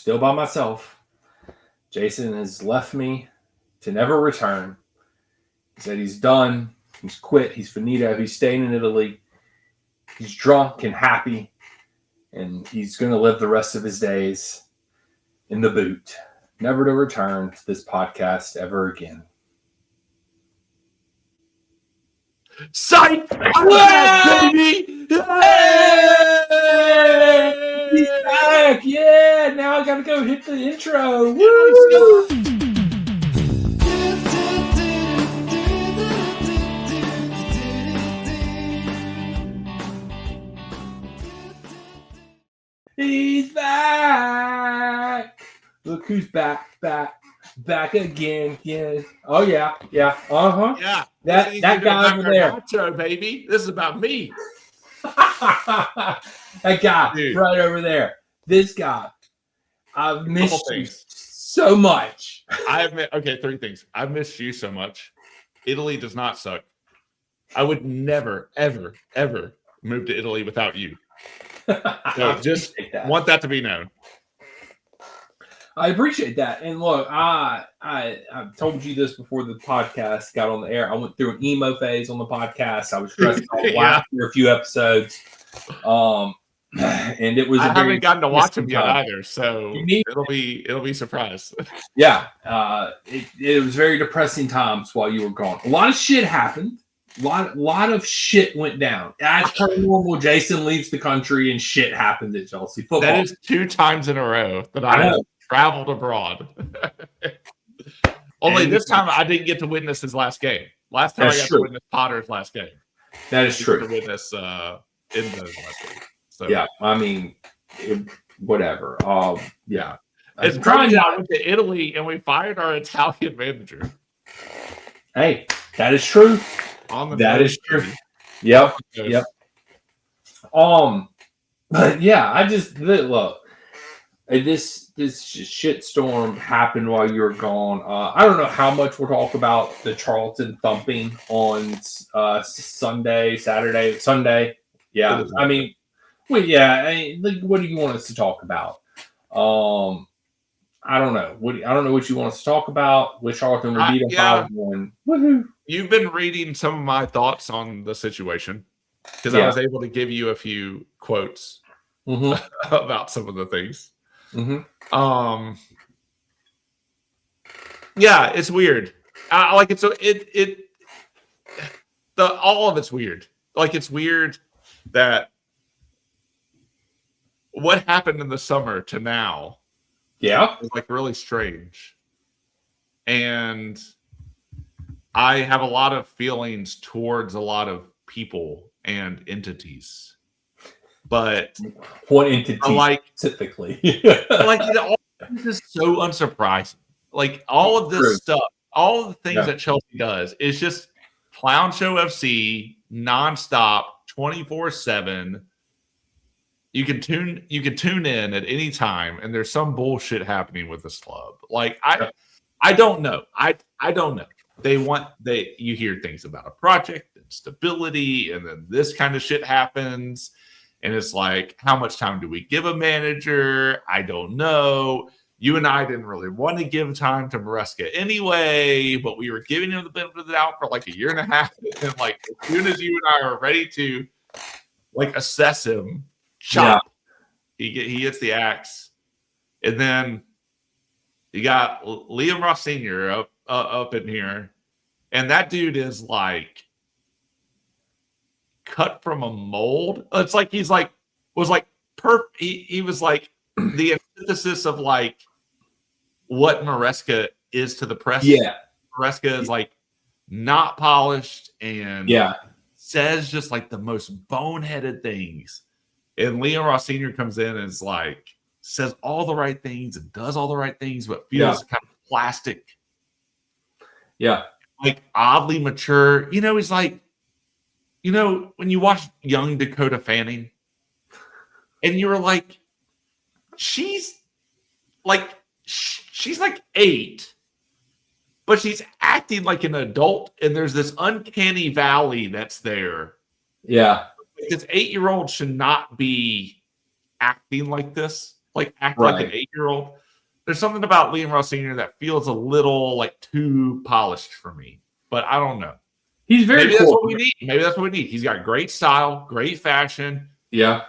still by myself. Jason has left me to never return. He said he's done. He's quit. He's finito. He's staying in Italy. He's drunk and happy. And he's going to live the rest of his days in the boot, never to return to this podcast ever again. Sight! Baby! Hey! He's back! Yeah! Now I gotta go hit the intro. Woo! He's back! Look who's back again. Yeah. Oh yeah. Uh-huh. Yeah. That guy over there. Outro, baby. This is about me. That guy right over there. This guy. I've missed you so much. Three things. I've missed you so much. Italy does not suck. I would never, ever, ever move to Italy without you. So just want that to be known. I appreciate that. And look, I've told you this before the podcast got on the air. I went through an emo phase on the podcast. I was stressed out after a few episodes. And it was I haven't gotten to watch them yet either, so it'll be a surprise. Yeah. It was very depressing times while you were gone. A lot of shit happened. A lot of shit went down. As per normal, Jason leaves the country and shit happens at Chelsea football. That is 2 times in a row that I have traveled abroad. Only this time I didn't get to witness his last game. Last time I got to witness Potter's last game. That is true. To witness in the last game. So yeah, I mean, whatever. Yeah. It's crazy. I went to Italy and we fired our Italian manager. Hey, that is true. That is true. Yep. But yeah, I just look. This shit storm happened while you were gone. I don't know how much we'll talk about the Charlton thumping on Sunday. Yeah, I mean, what do you want us to talk about? I don't know. I don't know what you want us to talk about. With Charlton, we beat them 5-1. Woohoo! You've been reading some of my thoughts on the situation because I was able to give you a few quotes about some of the things. Yeah, it's weird. All of it's weird. Like, it's weird that what happened in the summer to now is like really strange. And I have a lot of feelings towards a lot of people and entities. But one entity specifically. All this is so unsurprising. Like, all of this stuff, all of the things that Chelsea does is just clown show FC, nonstop, 24/7. You can tune in at any time, and there's some bullshit happening with this club. Like, I don't know. I don't know. You hear things about a project and stability, and then this kind of shit happens. And it's like, how much time do we give a manager? I don't know. You and I didn't really want to give time to Maresca anyway, but we were giving him the benefit of the doubt for like a year and a half. And like, as soon as you and I are ready to like assess him, he gets the axe. And then you got Liam Ross Sr. up in here. And that dude is like cut from a mold. It's like he was like the antithesis of like what Maresca is to the press. Yeah. Maresca is like not polished and says just like the most boneheaded things. And Liam Ross Sr. comes in and is like, says all the right things and does all the right things, but feels kind of plastic. Yeah. Like oddly mature. You know, he's like, you know, when you watch young Dakota Fanning and you were like, she's like 8, but she's acting like an adult, and there's this uncanny valley that's there. Yeah. Because 8-year-olds should not be acting like this. like act like an Right. 8-year-old. There's something about Liam Ross Sr. that feels a little like too polished for me, but I don't know. He's very Maybe that's what we corporate. need. Maybe that's what we need. He's got great style, great fashion. Yeah.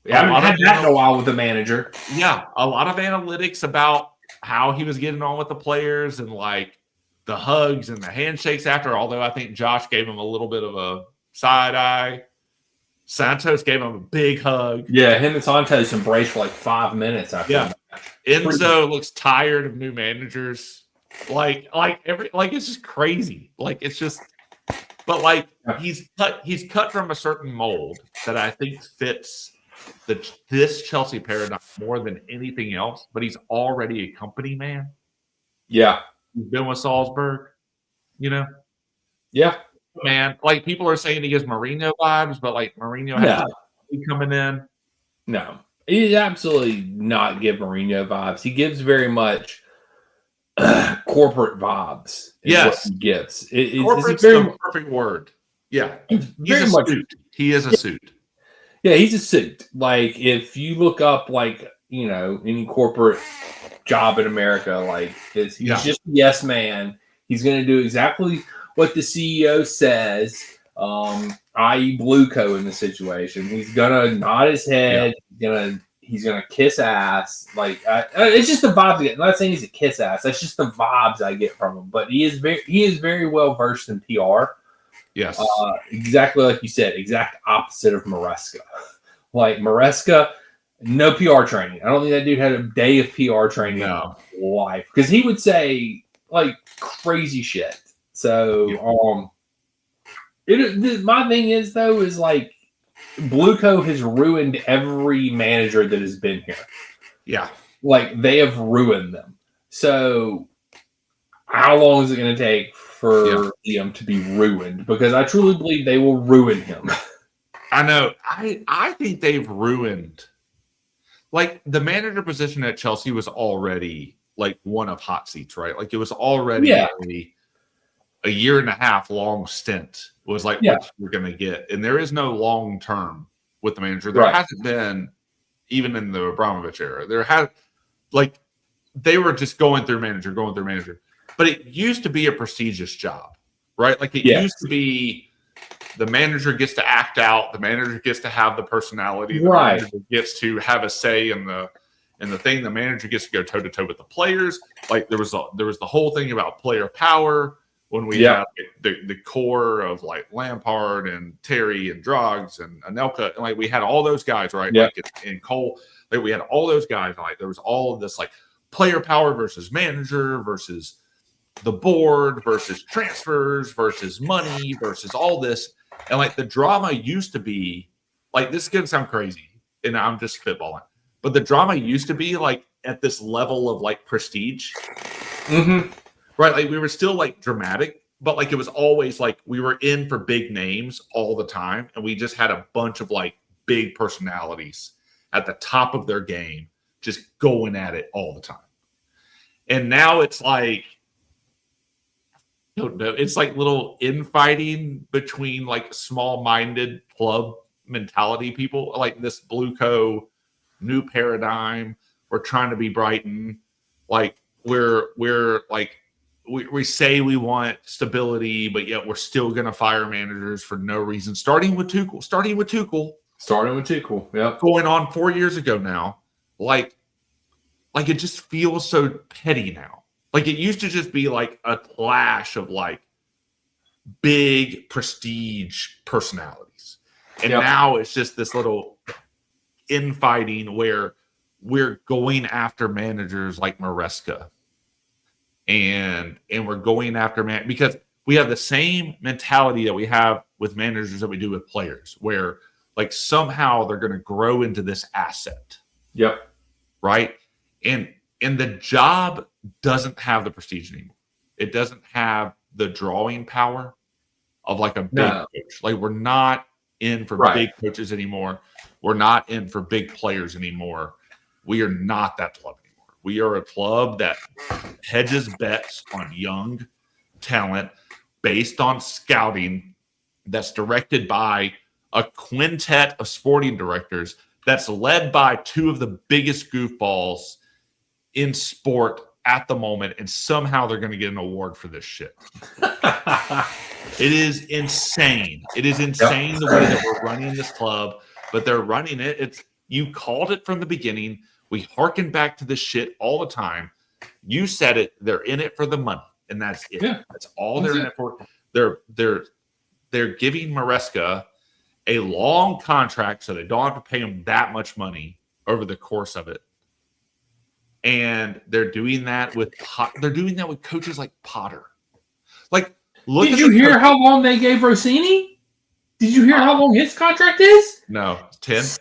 I haven't had that in a while with the manager. Yeah, a lot of analytics about how he was getting on with the players and like the hugs and the handshakes after. Although I think Josh gave him a little bit of a side eye. Santos gave him a big hug. Yeah, him and Santos embraced for like 5 minutes after that. Enzo looks tired of new managers. Like it's just crazy. Like it's just, but like he's cut from a certain mold that I think fits this Chelsea paradigm more than anything else. But he's already a company man. Yeah, He's been with Salzburg. You know. Yeah. Man, like people are saying he gives Mourinho vibes, but like Mourinho has coming in. No, he absolutely not give Mourinho vibes. He gives very much corporate vibes. Yes, what he gives. Corporate's the perfect word. Yeah, he's a suit. He is a suit. Yeah, he's a suit. Like if you look up, like any corporate job in America, like he's just a yes man. He's going to do exactly what the CEO says, i.e. Blueco in the situation. He's gonna nod his head. He's gonna kiss ass. Like it's just the vibes I get. I'm not saying he's a kiss ass. That's just the vibes I get from him. But he is very well versed in PR. Yes, exactly like you said. Exact opposite of Maresca. Like Maresca, no PR training. I don't think that dude had a day of PR training in his life because he would say like crazy shit. So, my thing is though is like Blueco has ruined every manager that has been here. Yeah, like they have ruined them. So, how long is it going to take for him to be ruined? Because I truly believe they will ruin him. I know. I think they've ruined. Like the manager position at Chelsea was already like one of hot seats, right? Like it was already a year and a half long stint was like what you're going to get. And there is no long term with the manager. There hasn't been, even in the Abramovich era. There had, like, they were just going through manager. But it used to be a prestigious job, right? Like it used to be the manager gets to act out. The manager gets to have the personality. The manager gets to have a say in the thing. The manager gets to go toe to toe with the players. Like there was the whole thing about player power when we had the core of like Lampard and Terry and Droggs and Anelka, and like we had all those guys, right? Like in Cole, like we had all those guys. Like there was all of this like player power versus manager versus the board versus transfers versus money versus all this. And like the drama used to be like, this is going to sound crazy and I'm just spitballing, but the drama used to be like at this level of like prestige, right? Like we were still like dramatic, but like it was always like we were in for big names all the time. And we just had a bunch of like big personalities at the top of their game, just going at it all the time. And now it's like, I don't know. It's like little infighting between like small-minded club mentality people, like this Blueco new paradigm. We're trying to be Brighton. Like we're like we say we want stability, but yet we're still going to fire managers for no reason. Starting with Tuchel. Yep. Going on 4 years ago now. Like it just feels so petty now. Like it used to just be like a clash of like big prestige personalities. And now it's just this little infighting where we're going after managers like Maresca. And we're going after because we have the same mentality that we have with managers that we do with players, where like somehow they're going to grow into this asset. Yep. Right. And the job doesn't have the prestige anymore. It doesn't have the drawing power of like a big coach. Like we're not in for big coaches anymore. We're not in for big players anymore. We are not that club anymore. We are a club that hedges bets on young talent based on scouting that's directed by a quintet of sporting directors that's led by two of the biggest goofballs in sport at the moment, and somehow they're going to get an award for this shit. It is insane. It is insane the way that we're running this club, but they're running it. You called it from the beginning. We harken back to this shit all the time. You said it. They're in it for the money, and that's it. Yeah. That's all they're in it for. They're giving Maresca a long contract, so they don't have to pay him that much money over the course of it. And they're doing that with coaches like Potter. Like, look. Did you hear how long they gave Rossini? Did you hear how long his contract is? No, 10. 6.5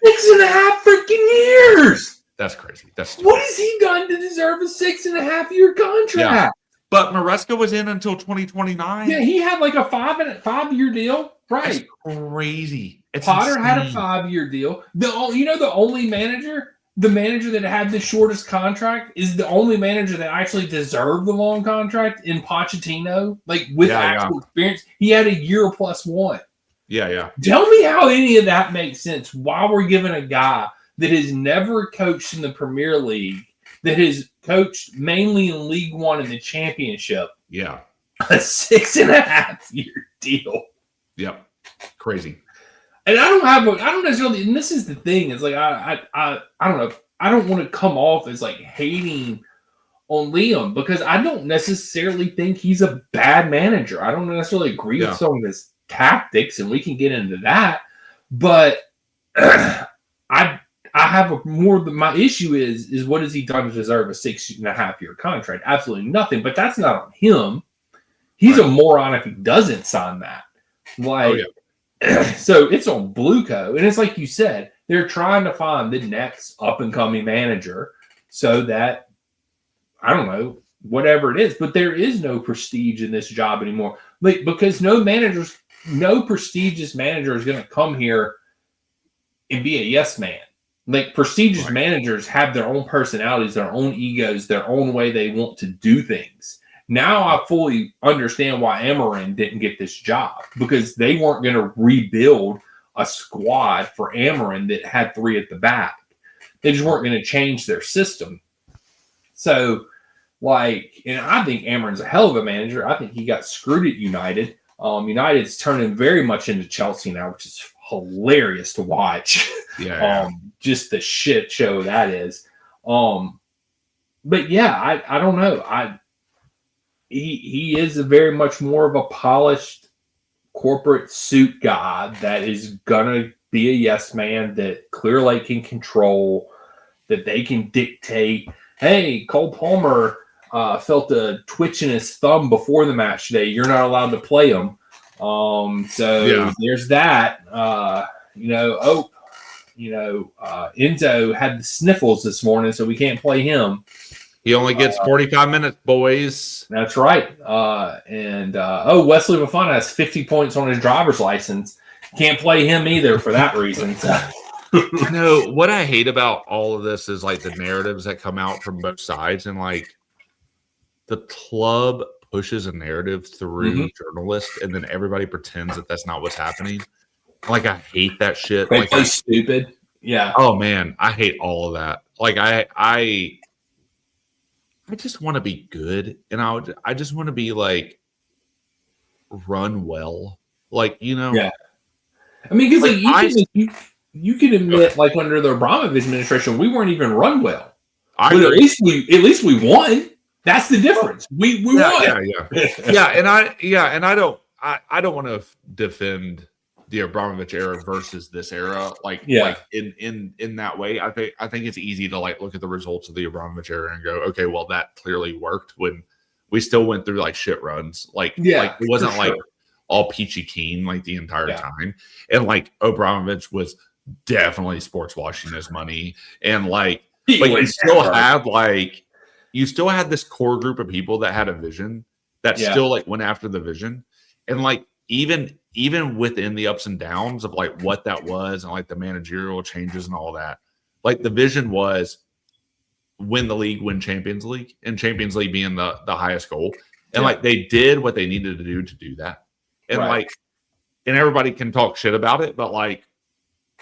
freaking years. That's crazy. That's stupid. What has he done to deserve a 6.5-year contract? Yeah. But Maresca was in until 2029. Yeah, he had like a 5-year deal. Right. That's crazy. Potter had a 5-year deal. The only manager. The manager that had the shortest contract is the only manager that actually deserved the long contract in Pochettino, like with actual experience. He had a year +1. Yeah. Tell me how any of that makes sense. Why we're giving a guy that has never coached in the Premier League, that has coached mainly in League One and the Championship, a 6.5-year deal. Yep, crazy. And I don't necessarily, and this is the thing, it's like, I don't know, I don't want to come off as like hating on Liam because I don't necessarily think he's a bad manager. I don't necessarily agree with some of his tactics, and we can get into that. But I have my issue is what has he done to deserve a 6.5-year contract? Absolutely nothing, but that's not on him. He's a moron if he doesn't sign that. So it's on Blueco. And it's like you said, they're trying to find the next up-and-coming manager so that, I don't know, whatever it is. But there is no prestige in this job anymore. Like, because no prestigious manager is going to come here and be a yes man. Like, prestigious managers have their own personalities, their own egos, their own way they want to do things. Now I fully understand why Amarin didn't get this job, because they weren't going to rebuild a squad for Amarin that had 3 at the back. They just weren't going to change their system. So, and I think Amarin's a hell of a manager. I think he got screwed at United. United's turning very much into Chelsea now, which is hilarious to watch. Just the shit show that is. But yeah, I don't know. He is very much more of a polished corporate suit guy that is gonna be a yes man that Clear Lake can control, that they can dictate. Hey, Cole Palmer felt a twitch in his thumb before the match today. You're not allowed to play him. There's that. Enzo had the sniffles this morning, so we can't play him. He only gets 45 minutes, boys. That's right. Wesley Fofana has 50 points on his driver's license. Can't play him either for that reason. So. I know what I hate about all of this is like the narratives that come out from both sides, and like the club pushes a narrative through journalists, and then everybody pretends that that's not what's happening. Like, I hate that shit. They play stupid. Yeah. Oh man, I hate all of that. Like I just want to be good, and I just want to be like run well, like, you know. Yeah. I mean, because you can admit, like, under the Abramovich administration, we weren't even run well. But at least we won. That's the difference. We won. And I don't want to defend the Abramovich era versus this era, like in that way. I think it's easy to like look at the results of the Abramovich era and go, okay, well, that clearly worked when we still went through like shit runs. Like it wasn't like all peachy keen like the entire time. And like Abramovich was definitely sports washing his money, and like you still had this core group of people that had a vision that still like went after the vision, and like even within the ups and downs of like what that was and like the managerial changes and all that, like the vision was win the league, win Champions League, and Champions League being the highest goal. And like they did what they needed to do that. And like, and everybody can talk shit about it, but like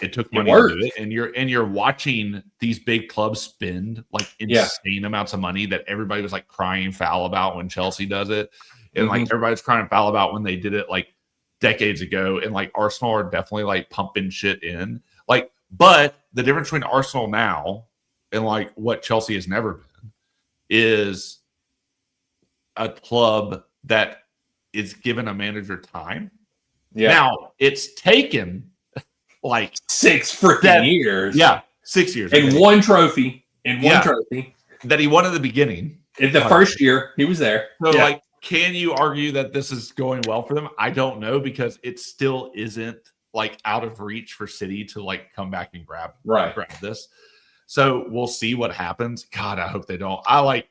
It took money to do it, and you're watching these big clubs spend like insane amounts of money that everybody was like crying foul about when Chelsea does it, and like everybody's crying foul about when they did it like decades ago, and like Arsenal are definitely like pumping shit in. Like, but the difference between Arsenal now and like what Chelsea has never been is a club that is given a manager time. Yeah. Now it's taken like 6 freaking years. Yeah, 6 years. And one trophy. And one trophy. That he won at the beginning. In the first year, he was there. So, like, can you argue that this is going well for them? I don't know, because it still isn't like out of reach for City to like come back and grab this. So we'll see what happens. God, I hope they don't. I like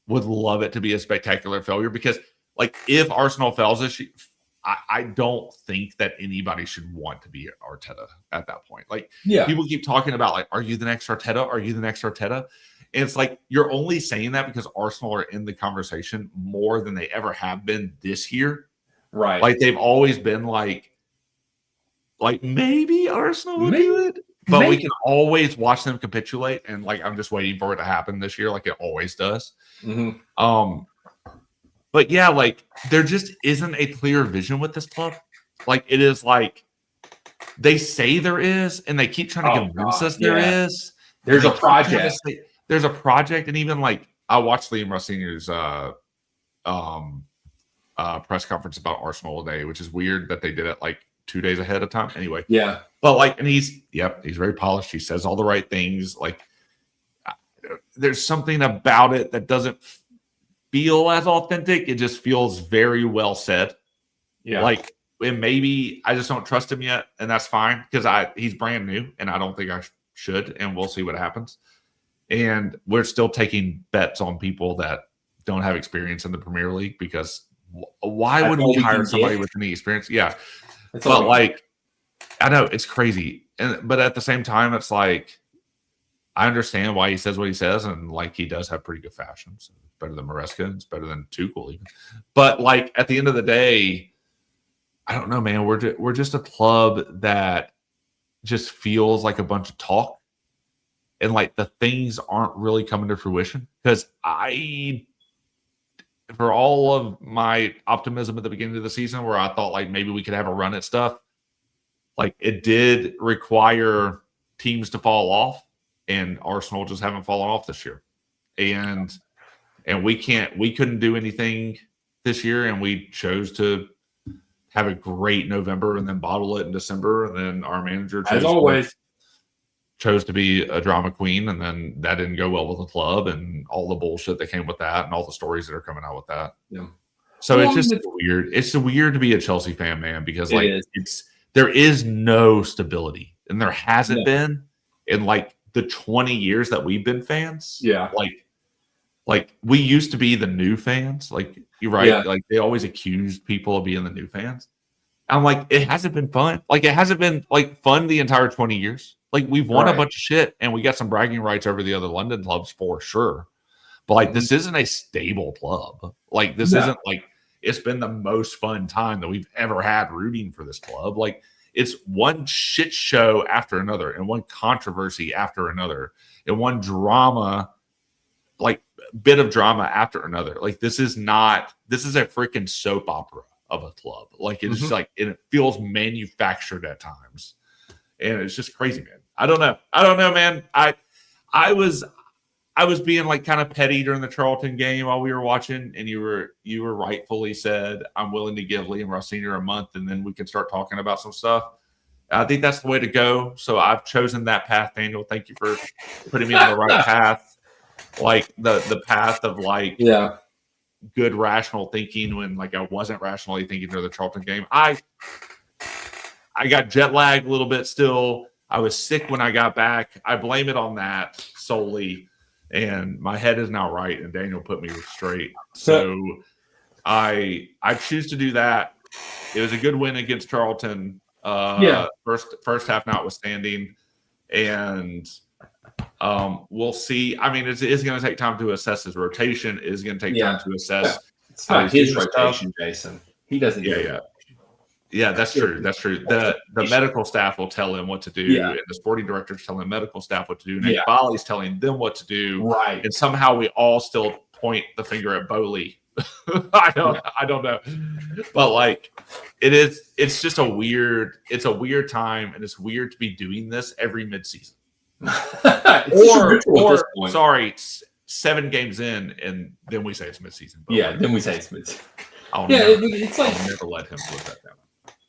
would love it to be a spectacular failure, because like if Arsenal fails this year, I don't think that anybody should want to be Arteta at that point. Like, people keep talking about like, are you the next Arteta? Are you the next Arteta? And it's like, you're only saying that because Arsenal are in the conversation more than they ever have been this year. Right. Like they've always been like maybe Arsenal will do it, but we can always watch them capitulate. And like, I'm just waiting for it to happen this year, like it always does. But yeah, like there just isn't a clear vision with this club. Like it is like they say there is, and they keep trying to convince us there is. There's a project. There's a project, and even like I watched Liam Rossini's press conference about Arsenal today, which is weird that they did it like 2 days ahead of time. Anyway, but like, and he's very polished. He says all the right things. Like there's something about it that doesn't feel as authentic. It just feels very well said. Like, and maybe I just don't trust him yet, and that's fine, because he's brand new, and I don't think I should, and we'll see what happens. And we're still taking bets on people that don't have experience in the Premier League, because why would we hire somebody with any experience? Yeah, but like, I know it's crazy, but at the same time, it's like I understand why he says what he says, and like he does have pretty good fashion. So it's better than Maresca, it's better than Tuchel even. But like at the end of the day, I don't know, man. We're just a club that just feels like a bunch of talk, and like the things aren't really coming to fruition. Because for all of my optimism at the beginning of the season, where I thought like maybe we could have a run at stuff, like it did require teams to fall off. And Arsenal just haven't fallen off this year, and we couldn't do anything this year, and we chose to have a great November and then bottle it in December, and then our manager chose to be a drama queen, and then that didn't go well with the club, and all the bullshit that came with that, and all the stories that are coming out with that. So it's just weird. It's weird to be a Chelsea fan, man, because like there is no stability, and there hasn't been in like the 20 years that we've been fans. Like we used to be the new fans. Like you're right. Like they always accused people of being the new fans. I'm like, it hasn't been fun. Like it hasn't been like fun the entire 20 years. Like we've won a bunch of shit, and we got some bragging rights over the other London clubs for sure. But like this isn't a stable club. Like this isn't like it's been the most fun time that we've ever had rooting for this club. Like it's one shit show after another, and one controversy after another, and one drama, like bit of drama after another. Like this is a freaking soap opera of a club. Like it's just like, and it feels manufactured at times, and it's just crazy, man. I don't know, man. I was being like kind of petty during the Charlton game while we were watching, and you were rightfully said, I'm willing to give Liam Rossini a month, and then we can start talking about some stuff. I think that's the way to go. So I've chosen that path, Daniel. Thank you for putting me on the right path. Like the path of like good rational thinking, when like I wasn't rationally thinking during the Charlton game. I got jet lagged a little bit still. I was sick when I got back. I blame it on that solely. And my head is now right, and Daniel put me straight. So I choose to do that. It was a good win against Charlton. First half notwithstanding, and we'll see. I mean, it's going to take time to assess his rotation. It's going to take time to assess. It's not his rotation, Jason. He doesn't. Yeah, that's true. That's true. The medical staff will tell him what to do, Yeah. and the sporting director's telling medical staff what to do, and Yeah. Bali's telling them what to do. Right. And somehow we all still point the finger at Bowley. I don't know. But like it's just a weird time, and it's weird to be doing this every midseason. or sorry, 7 games in, and then we say it's midseason. Yeah, then we say it's midseason. It's like I'll never let him put that down.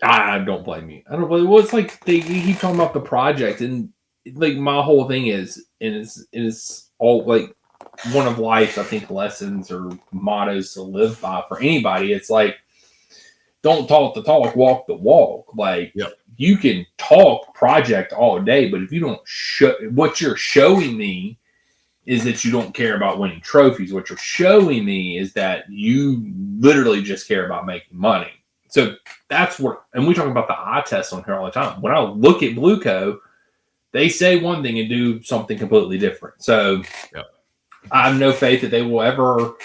I don't blame you. I don't blame you. Well, it's like they keep talking about the project, and like my whole thing is, and it's all like one of life's, I think, lessons or mottos to live by for anybody. It's like, don't talk the talk, walk the walk. Like, you can talk project all day, but if you don't show, what you're showing me is that you don't care about winning trophies. What you're showing me is that you literally just care about making money. So that's what, and we talk about the eye test on here all the time. When I look at Blueco, they say one thing and do something completely different. So I have no faith that they will ever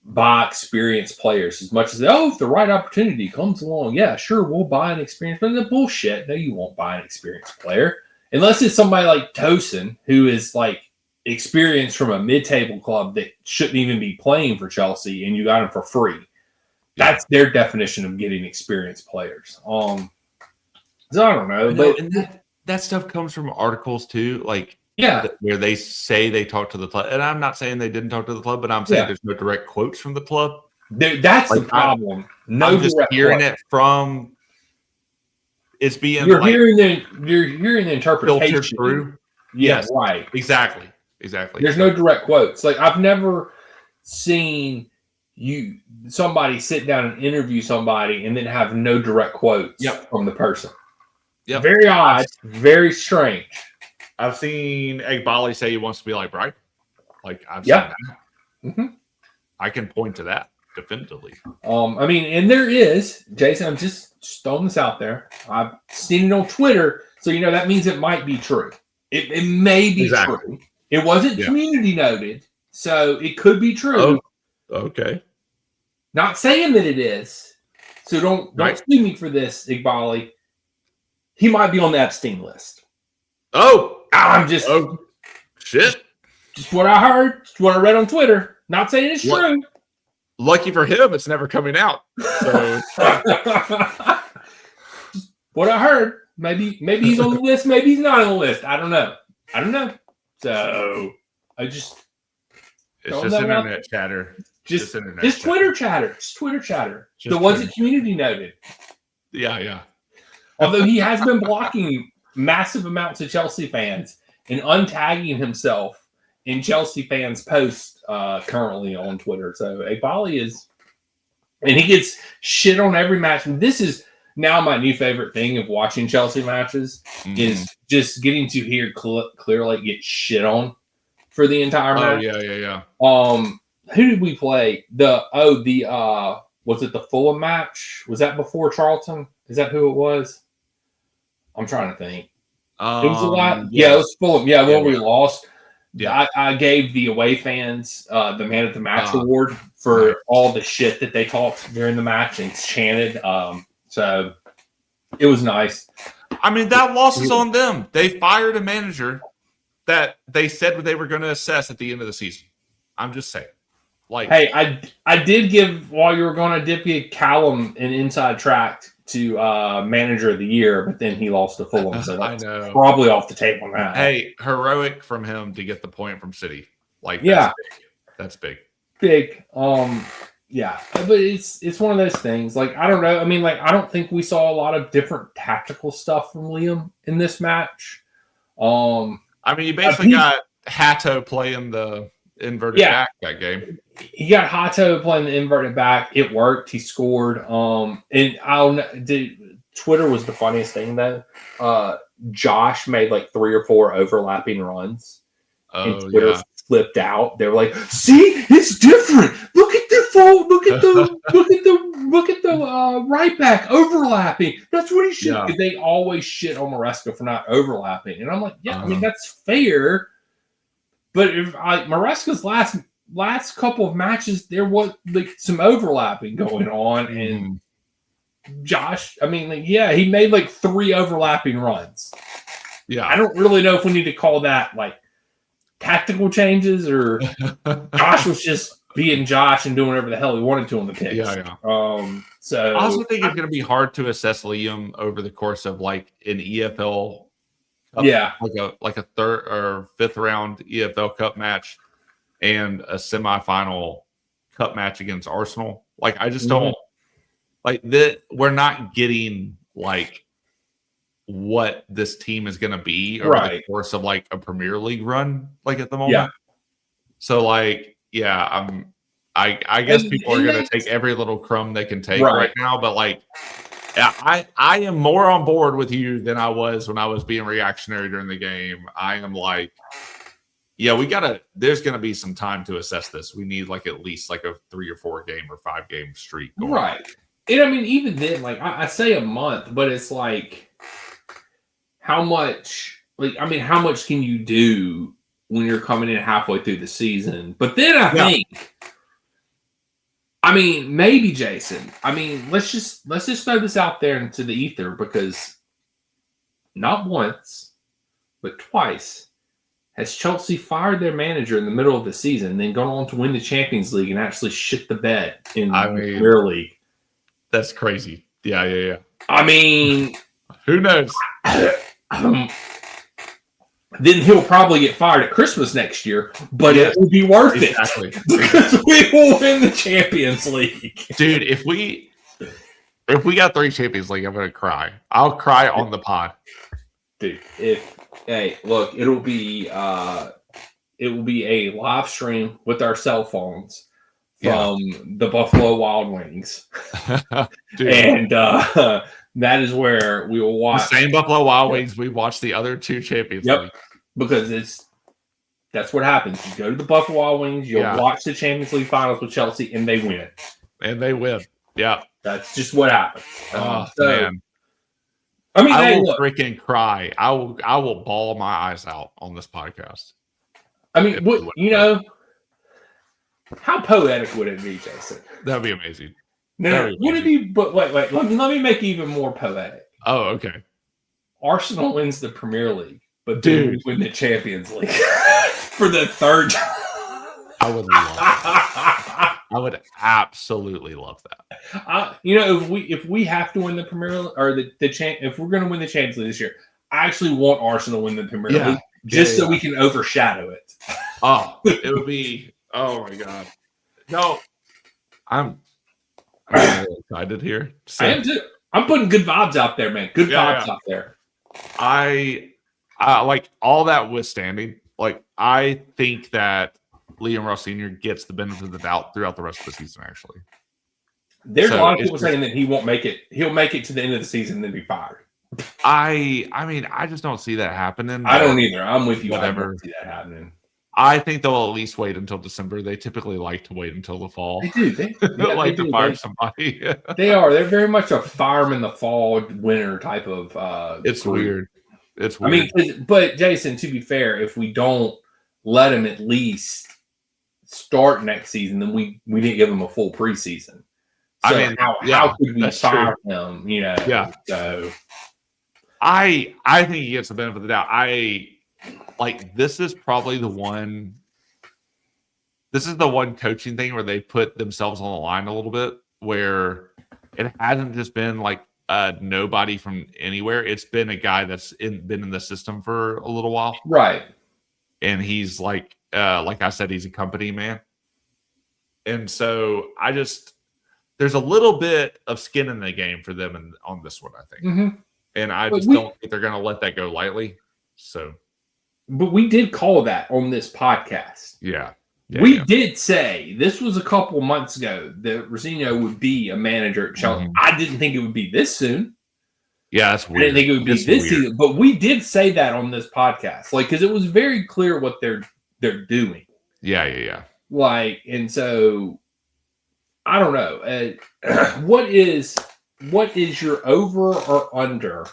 buy experienced players as much as, if the right opportunity comes along, yeah, sure, we'll buy an experienced player. The bullshit. No, you won't buy an experienced player unless it's somebody like Tosin, who is like experienced from a mid-table club that shouldn't even be playing for Chelsea, and you got him for free. That's their definition of getting experienced players. So I don't know, but and that stuff comes from articles too, like where they say they talked to the club, and I'm not saying they didn't talk to the club, but I'm saying there's no direct quotes from the club. That's like, the problem. I'm just hearing it from. It's being you're hearing the interpretation through. Yes, right. Exactly. There's no direct quotes. Like, I've never seen somebody sit down and interview somebody and then have no direct quotes from the person. Very odd, very strange. I've seen Egbali say he wants to be like Brighton. Like, I've seen that. Mm-hmm. I can point to that definitively. I mean, and there is, Jason, I'm just throwing this out there. I've seen it on Twitter, so that means it might be true. It may be true. It wasn't community noted, so it could be true. Oh, okay. Not saying that it is. So don't sue me for this, Egbali. He might be on the Epstein list. I'm just shit. Just what I heard, just what I read on Twitter. Not saying it's true. Lucky for him, it's never coming out. So what I heard. Maybe he's on the list, maybe he's not on the list. I don't know. So it's just internet chatter. Just Twitter chatter. Just Twitter chatter. The ones that community noted. Yeah. Although he has been blocking massive amounts of Chelsea fans and untagging himself in Chelsea fans' posts currently on Twitter. So Egbali is, and he gets shit on every match. And this is now my new favorite thing of watching Chelsea matches is just getting to hear Clearlake get shit on for the entire match. Yeah. Who did we play? Was it the Fulham match? Was that before Charlton? Is that who it was? I'm trying to think. It was a lot. Yeah, it was Fulham. Yeah, when we lost. Yeah, I gave the away fans the Man of the Match award for all the shit that they talked during the match and chanted. So it was nice. I mean, that loss is on them. They fired a manager that they said they were going to assess at the end of the season. I'm just saying. Like, hey, I did give, while you were going to dip you, Callum an inside track to manager of the year, but then he lost to Fulham, so that's probably off the table on that. Hey, heroic from him to get the point from City. Like, that's big. Big. Yeah, but it's one of those things. Like, I don't know. I mean, like, I don't think we saw a lot of different tactical stuff from Liam in this match. I mean, you basically got Hato playing the inverted back that game. He got Hato playing the inverted back. It worked. He scored. And Twitter was the funniest thing though. Josh made like 3 or 4 overlapping runs. And Twitter flipped out. They were like, "See, it's different. Look at the fold. Look at the right back overlapping. That's what he should." Yeah. They always shit on Maresca for not overlapping, and I'm like, I mean, that's fair. But if Maresca's last couple of matches, there was like some overlapping going on, and Josh. I mean, yeah, he made like 3 overlapping runs. Yeah. I don't really know if we need to call that like tactical changes or Josh was just being Josh and doing whatever the hell he wanted to on the picks. Yeah. So I also think it's going to be hard to assess Liam over the course of like an EFL Cup, like a third or fifth round EFL Cup match and a semifinal Cup match against Arsenal. Like, I just don't like that. We're not getting like what this team is going to be over the course of like a Premier League run, like at the moment. Yeah. So like, yeah, I guess people are going to take every little crumb they can take right now, but like, yeah, I am more on board with you than I was when I was being reactionary during the game. I am like, yeah, there's going to be some time to assess this. We need like at least like a 3 or 4 game or 5 game streak going on. And I mean, even then, like I say a month, but it's like, how much can you do when you're coming in halfway through the season? But then I think, I mean, maybe Jason. I mean, let's just throw this out there into the ether, because not once, but twice has Chelsea fired their manager in the middle of the season and then gone on to win the Champions League and actually shit the bed in the Premier League. That's crazy. Yeah. I mean, who knows? Then he'll probably get fired at Christmas next year, but it will be worth it because we will win the Champions League, dude. If we got 3 Champions League, I'm gonna cry. I'll cry on the pod, dude. Look, it will be a live stream with our cell phones from the Buffalo Wild Wings, and that is where we will watch the same Buffalo Wild Wings we watched the other 2 Champions League. Because that's what happens. You go to the Buffalo Wild Wings, you'll watch the Champions League finals with Chelsea, and they win. Yeah. That's just what happens. Man. I mean, I will freaking cry. I will bawl my eyes out on this podcast. I mean, how poetic would it be, Jason? That'd be amazing. No, would it be? But wait. Let me make it even more poetic. Oh, okay. Arsenal wins the Premier League, but we win the Champions League for the 3rd time. I would love that. I would absolutely love that. If we have to win the Premier League or if we're going to win the Champions League this year, I actually want Arsenal to win the Premier League just so we can overshadow it. Oh, it would be. Oh my God. No, I'm really excited here. So, I am too. I'm putting good vibes out there, man. Good vibes out there. I like all that withstanding. Like, I think that Liam Ross Sr. gets the benefit of the doubt throughout the rest of the season, actually. There's a lot of people saying that he won't make it. He'll make it to the end of the season and then be fired. I mean, I just don't see that happening. I don't either. I'm with you. Whatever. I don't see that happening. I think they'll at least wait until December. They typically like to wait until the fall. They do. They like to fire somebody. They are. They're very much a fire 'em in the fall, winter type of. It's weird. It's weird. I mean, but Jason, to be fair, if we don't let him at least start next season, then we didn't give him a full preseason. So I mean, how could we fire him? So I think he gets the benefit of the doubt. This is probably the one. This is the one coaching thing where they put themselves on the line a little bit, where it hasn't just been like nobody from anywhere. It's been a guy that's been in the system for a little while, right? And he's like I said, he's a company man, and so there's a little bit of skin in the game for them on this one, I think, and I just don't think they're going to let that go lightly. So. But we did call that on this podcast. Yeah. We did say this was a couple months ago that Rosino would be a manager at Chelsea. I didn't think it would be this soon. Yeah, that's weird. I didn't think it would be this season. But we did say that on this podcast. Because it was very clear what they're doing. Yeah. And so I don't know. What is your over or under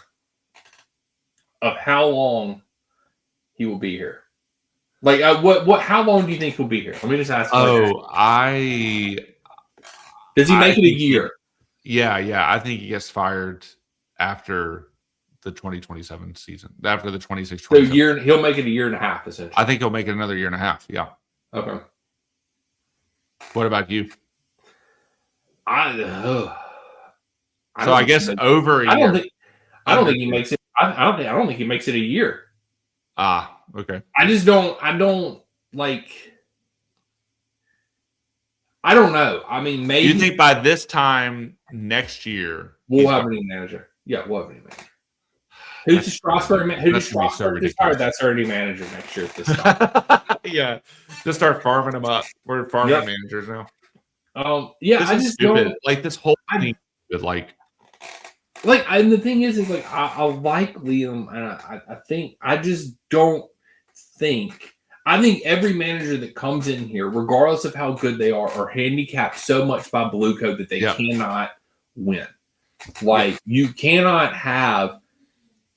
of how long he will be here? How long do you think he'll be here? Let me just ask. Does he make it a year? Yeah. I think he gets fired after the 2027 season, after the 26. So he'll make it a year and a half, essentially. I think he'll make it another year and a half. Yeah. Okay. What about you? I guess over a year. I don't think he makes it. I don't think he makes it a year. Okay. I just don't. I don't like. I don't know. I mean, maybe. You think by this time next year we'll have a new manager? Yeah, we'll have a new manager. Who's the Strasburg? Who does Strasburg hire? That's our new manager next year at this time. Yeah, just start farming them up. We're farming managers now. Yeah, this I is just stupid. Don't, like this whole thing, and the thing is like I like Liam, and I just don't think. I think every manager that comes in here, regardless of how good they are handicapped so much by Blue Code that they cannot win. Like you cannot have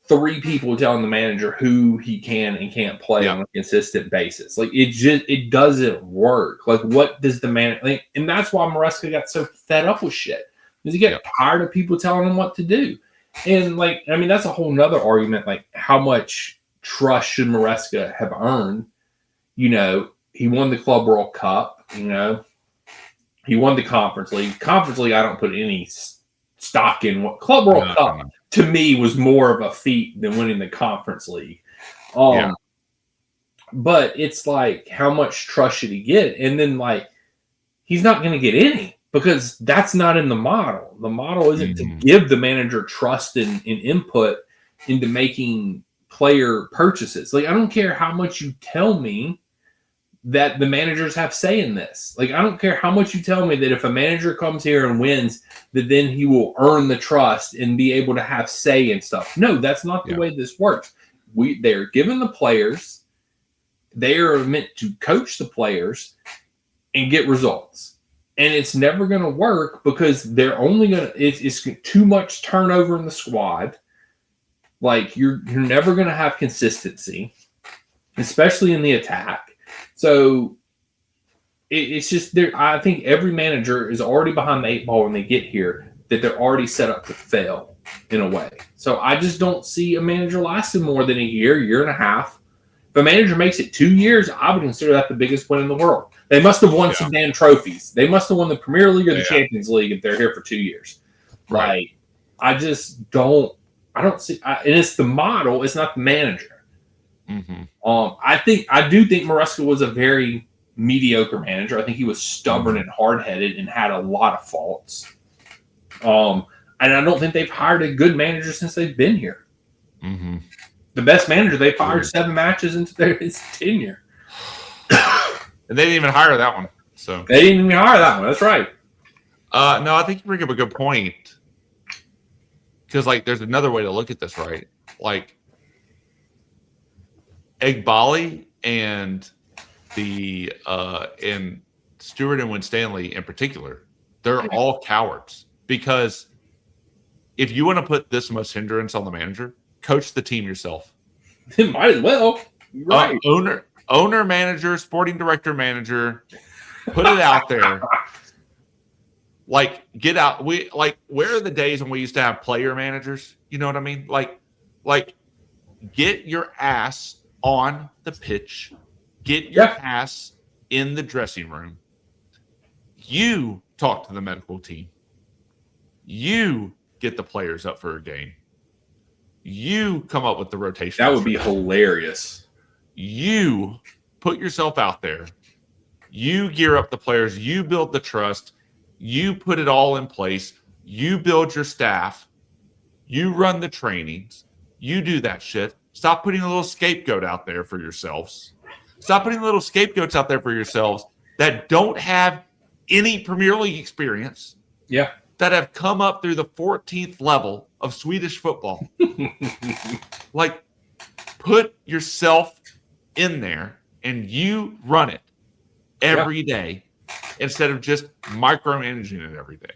3 people telling the manager who he can and can't play on a consistent basis. Like it doesn't work. Like what does the man? Like, and that's why Maresca got so fed up with shit. Because he got tired of people telling him what to do. And like, I mean, that's a whole nother argument. Like, how much trust should Maresca have earned? You know, he won the Club World Cup. You know, he won the Conference League. Conference League, I don't put any stock in. What Club World Cup to me was more of a feat than winning the Conference League. But it's like, how much trust should he get? And then like, he's not going to get any. Because that's not in the model. The model isn't to give the manager trust and input into making player purchases. Like, I don't care how much you tell me that the managers have say in this. Like, I don't care how much you tell me that if a manager comes here and wins, that then he will earn the trust and be able to have say and stuff. No, that's not the way this works. They're given the players. They are meant to coach the players and get results. And it's never going to work because they're only going to. It's too much turnover in the squad. Like you're never going to have consistency, especially in the attack. So it's just there. I think every manager is already behind the 8 ball when they get here. That they're already set up to fail in a way. So I just don't see a manager lasting more than a year and a half. If a manager makes it 2 years, I would consider that the biggest win in the world. They must have won some damn trophies. They must have won the Premier League or the Champions League if they're here for 2 years. Right. Like, I just don't. I don't see. And it's the model. It's not the manager. I do think Maresca was a very mediocre manager. I think he was stubborn and hard headed and had a lot of faults. And I don't think they've hired a good manager since they've been here. The best manager they fired 7 matches into his tenure. And they didn't even hire that one. So they didn't even hire that one. That's right. No, I think you bring up a good point. Because like there's another way to look at this, right? Like Eghbali and the and Stewart and Winstanley in particular, they're all cowards. Because if you want to put this much hindrance on the manager, coach the team yourself. Might as well. Right. Owner, manager, sporting director, manager, put it out there. Like, get out. Where are the days when we used to have player managers? You know what I mean? Like, get your ass on the pitch. Get your ass in the dressing room. You talk to the medical team. You get the players up for a game. You come up with the rotation. That would be hilarious. You put yourself out there. You gear up the players. You build the trust. You put it all in place. You build your staff. You run the trainings. You do that shit. Stop putting a little scapegoat out there for yourselves. Stop putting little scapegoats out there for yourselves that don't have any Premier League experience. Yeah. That have come up through the 14th level of Swedish football. Like, put yourself in there and you run it every day instead of just micromanaging it every day.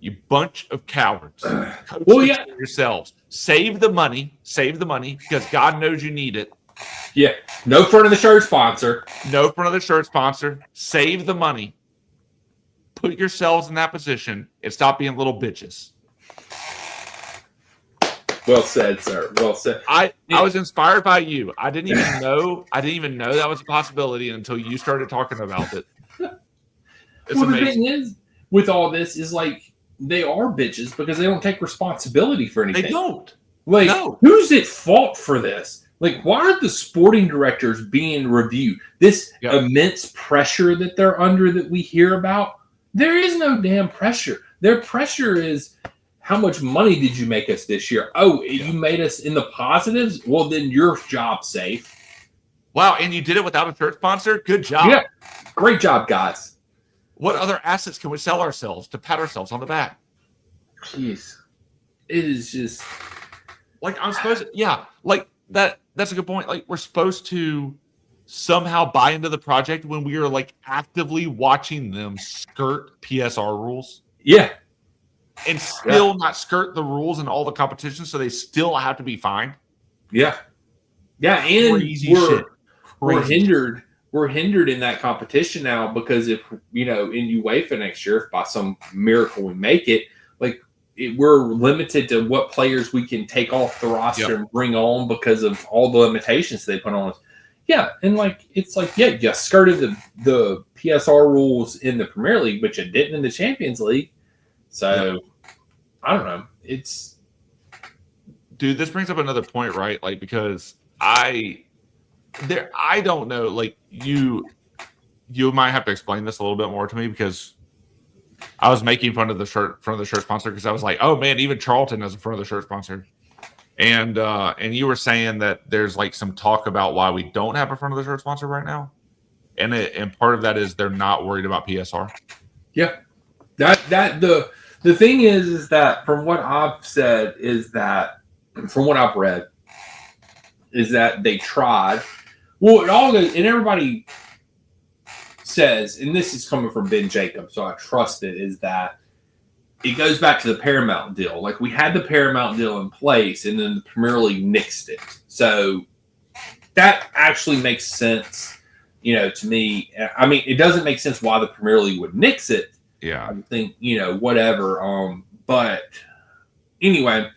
You bunch of cowards. Coach yourselves. Save the money because God knows you need it. Yeah. No front of the shirt sponsor. No front of the shirt sponsor. Save the money. put yourselves in that position and stop being little bitches. Well said, sir. Well said. I was inspired by you. I didn't even know that was a possibility until you started talking about it. It's amazing. The thing is, with all this, is like they are bitches because they don't take responsibility for anything. They don't. Like, No. Who's at fault for this? Like, why aren't the sporting directors being reviewed? This immense pressure that they're under that we hear about, there is no damn pressure. Their pressure is, how much money did you make us this year? Oh, you made us in the positives? Well, then your job's safe. Wow, and you did it without a shirt sponsor? Good job. Yeah, great job, guys. What other assets can we sell ourselves to pat ourselves on the back? Jeez. It is just... Like, I'm supposed to... like, that's a good point. Like, we're supposed to somehow buy into the project when we are, like, actively watching them skirt PSR rules. Yeah. And still not skirt the rules in all the competitions, so they still have to be fined. Yeah. Yeah, and we're hindered. We're hindered in that competition now because if, in UEFA next year, if by some miracle we make it, like, we're limited to what players we can take off the roster and bring on because of all the limitations they put on us. Yeah, and you skirted the PSR rules in the Premier League, but you didn't in the Champions League. So, I don't know. Dude, this brings up another point, right? Like, because I don't know. Like, you might have to explain this a little bit more to me because I was making fun of the front of the shirt sponsor because I was like, oh man, even Charlton has a front of the shirt sponsor. And you were saying that there's like some talk about why we don't have a front of the shirt sponsor right now. And part of that is they're not worried about PSR. Yeah. The thing is that from what I've said is that from what I've read is that they tried. Well, it all goes, and everybody says, and this is coming from Ben Jacobs, so I trust it, is that it goes back to the Paramount deal. Like, we had the Paramount deal in place, and then the Premier League nixed it. So that actually makes sense, to me. I mean, it doesn't make sense why the Premier League would nix it. Yeah. I think, whatever. But anyway,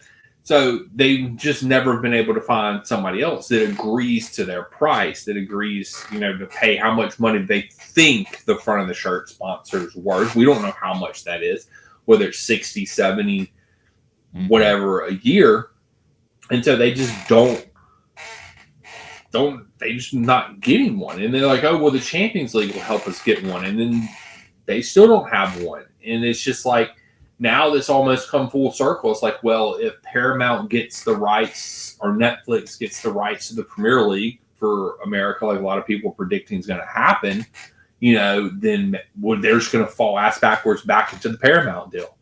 so they've just never been able to find somebody else that agrees to their price, that agrees, to pay how much money they think the front of the shirt sponsor's worth. We don't know how much that is, whether it's 60, 70, whatever a year. And so they just they just not getting one. And they're like, oh, well, the Champions League will help us get one. And then they still don't have one. And it's just like, now this almost come full circle. It's like, well, if Paramount gets the rights or Netflix gets the rights to the Premier League for America, like a lot of people are predicting is going to happen, then they're just going to fall ass backwards back into the Paramount deal.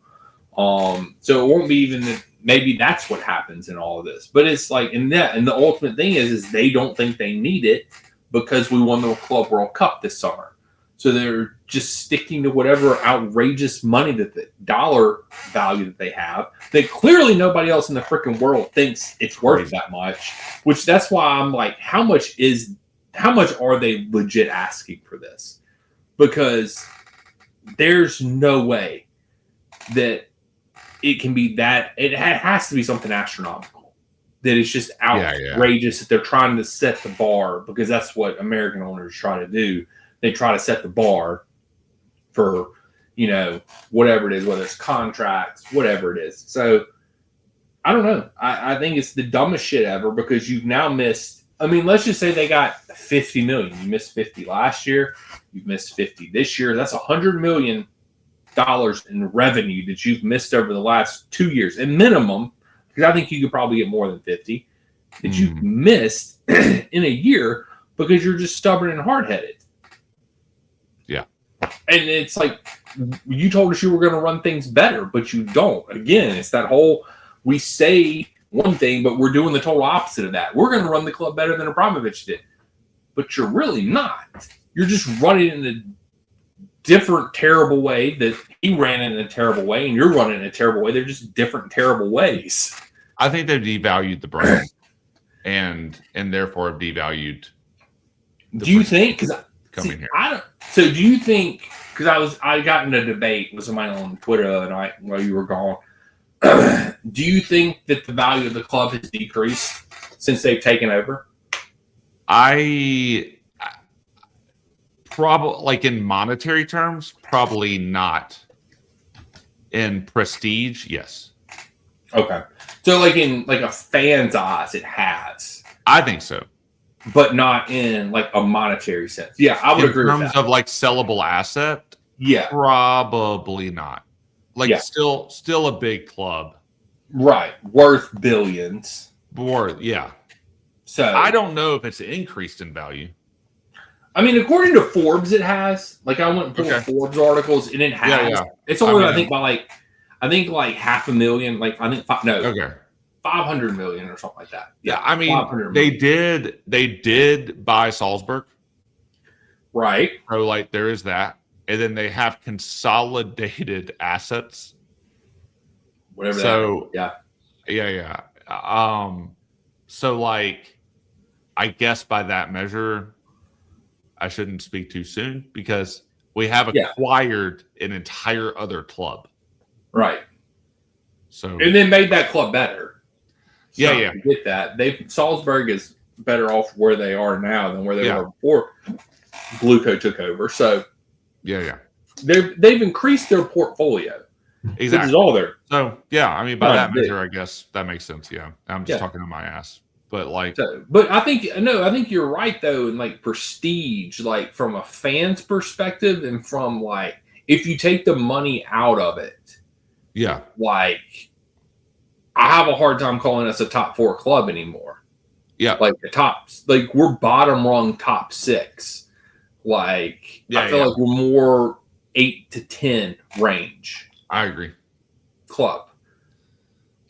So it won't be even that. Maybe that's what happens in all of this. But it's like, and the ultimate thing is they don't think they need it because we won the Club World Cup this summer. So they're just sticking to whatever outrageous money that the dollar value that they have, that clearly nobody else in the freaking world thinks it's worth that much, which that's why I'm like, how much are they legit asking for this? Because there's no way that it can be that. It has to be something astronomical, that it's just outrageous that they're trying to set the bar, because that's what American owners try to do. They try to set the bar for, whatever it is, whether it's contracts, whatever it is. So I don't know. I think it's the dumbest shit ever, because you've now missed. I mean, let's just say they got $50 million. You missed 50 last year. You've missed 50 this year. That's $100 million in revenue that you've missed over the last 2 years, at minimum, because I think you could probably get more than 50 that you've missed in a year because you're just stubborn and hard-headed. Yeah. And it's like, you told us you were going to run things better, but you don't. Again, it's that whole, we say one thing, but we're doing the total opposite of that. We're going to run the club better than Abramovich did. But you're really not. You're just running in a different, terrible way that he ran in a terrible way, and you're running in a terrible way. They're just different, terrible ways. I think they've devalued the brand and therefore have devalued. Do you think? Because coming here. So do you think? because I got in a debate with somebody on Twitter the other night while you were gone. Do you think that the value of the club has decreased since they've taken over? I probably, like in monetary terms, probably not. In prestige, yes. Okay, so like in like a fan's eyes, it has. I think so, but not in like a monetary sense. Yeah, I would agree with that. In terms of like sellable asset, yeah, probably not. Like Yeah. still a big club. right, worth billions. Yeah. So I don't know if it's increased in value. I mean, according to Forbes, it has. Like I went and pulled Forbes articles, and it has. Yeah. It's only I think by like $500,000. Like I think Okay. 500 million or something like that. Yeah, I mean they did buy Salzburg. Right. So like there is that. And then they have consolidated assets. Whatever so, that is. Yeah. So like I guess by that measure, I shouldn't speak too soon because we have acquired an entire other club. Right. So and then made that club better. So yeah. Get that. Salzburg is better off where they are now than where they were before Gluco took over. So yeah. They've increased their portfolio. Exactly. Which is all there. So yeah, I mean by that measure, I guess that makes sense. Yeah. I'm just talking to my ass. But like but I think you're right though, in like prestige, like from a fan's perspective and from like if you take the money out of it. Yeah. Like I have a hard time calling us a top 4 club anymore. Yeah. Like the tops, like we're bottom rung top 6. Like I feel like we're more 8 to 10 range. I agree. Club.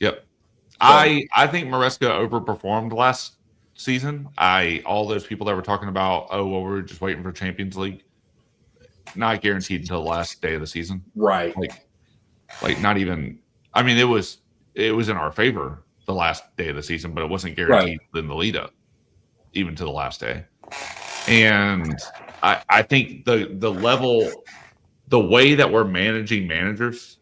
Yep. So, I think Maresca overperformed last season. All those people that were talking about, oh well, we're just waiting for Champions League. Not guaranteed until the last day of the season. Right. Like not even. I mean, it was in our favor the last day of the season, but it wasn't guaranteed in the lead up, even to the last day. And I think the level, the way that we're managing managers,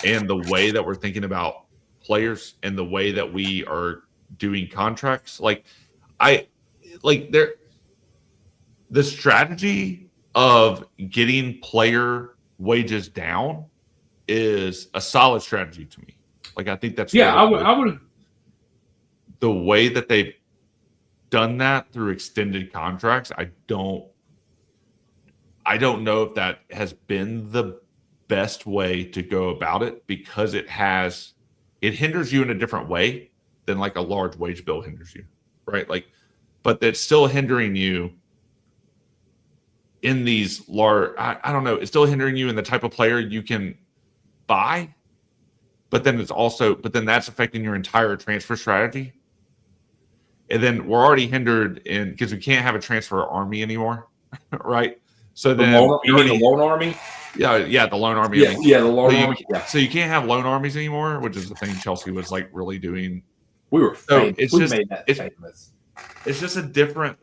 and the way that we're thinking about players, and the way that we are doing contracts, the strategy of getting player wages down is a solid strategy to me. Like I think that's I would. The way that they've done that through extended contracts, I don't know if that has been the best way to go about it, because it hinders you in a different way than like a large wage bill hinders you, right? Like, but it's still hindering you in these large. I don't know. It's still hindering you in the type of player you can buy, but then that's affecting your entire transfer strategy. And then we're already hindered because we can't have a transfer army anymore, right? So then you mean the loan army? Yeah, the loan army. Yeah, the loan army. So you can't have loan armies anymore, which is the thing Chelsea was like really doing. We were famous. Made that famous. It's just a different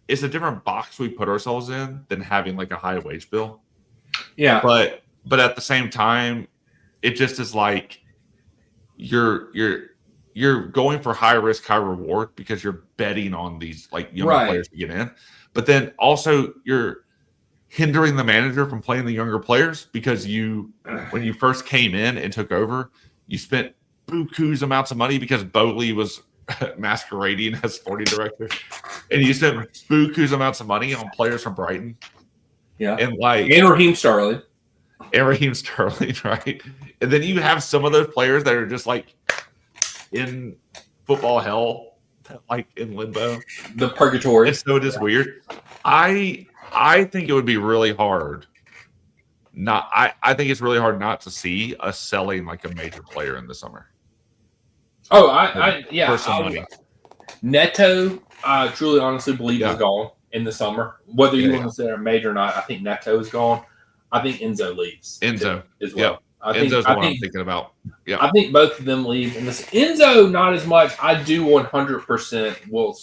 it's a different box we put ourselves in than having like a high wage bill. Yeah. But at the same time, it just is like you're going for high risk, high reward because you're betting on these like younger players to get in. But then also you're hindering the manager from playing the younger players because when you first came in and took over, you spent buku's amounts of money because Bowley was masquerading as sporting director, and you spent buku's amounts of money on players from Brighton. Yeah, and Raheem Sterling, right? And then you have some of those players that are just like in football hell, like in limbo, the purgatory. And so it is weird. I think it would be really hard. I think it's really hard not to see us selling like a major player in the summer. Oh, for some money. Neto, I truly honestly believe is gone in the summer. Whether you want to consider him major or not, I think Neto is gone. I think Enzo leaves. Enzo as well. Enzo's the one I'm thinking about. Yeah, I think both of them leave. And Enzo, not as much. I do 100% will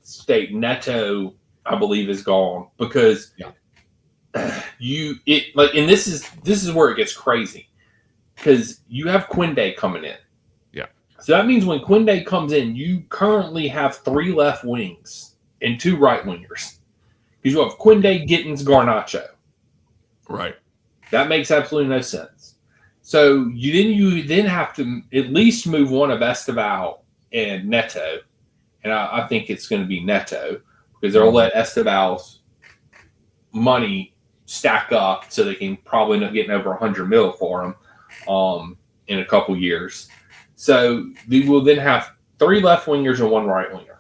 state Neto, I believe, is gone because and this is where it gets crazy because you have Quinde coming in. Yeah. So that means when Quinde comes in, you currently have 3 left wings and 2 right wingers. Because you have Quinde, Gittins, Garnacho. Right. That makes absolutely no sense. So you then have to at least move one of Esteval and Neto. And I think it's going to be Neto because they'll let Esteval's money stack up so they can probably end up getting over 100 mil for him in a couple years. So they will then have 3 left wingers and 1 right winger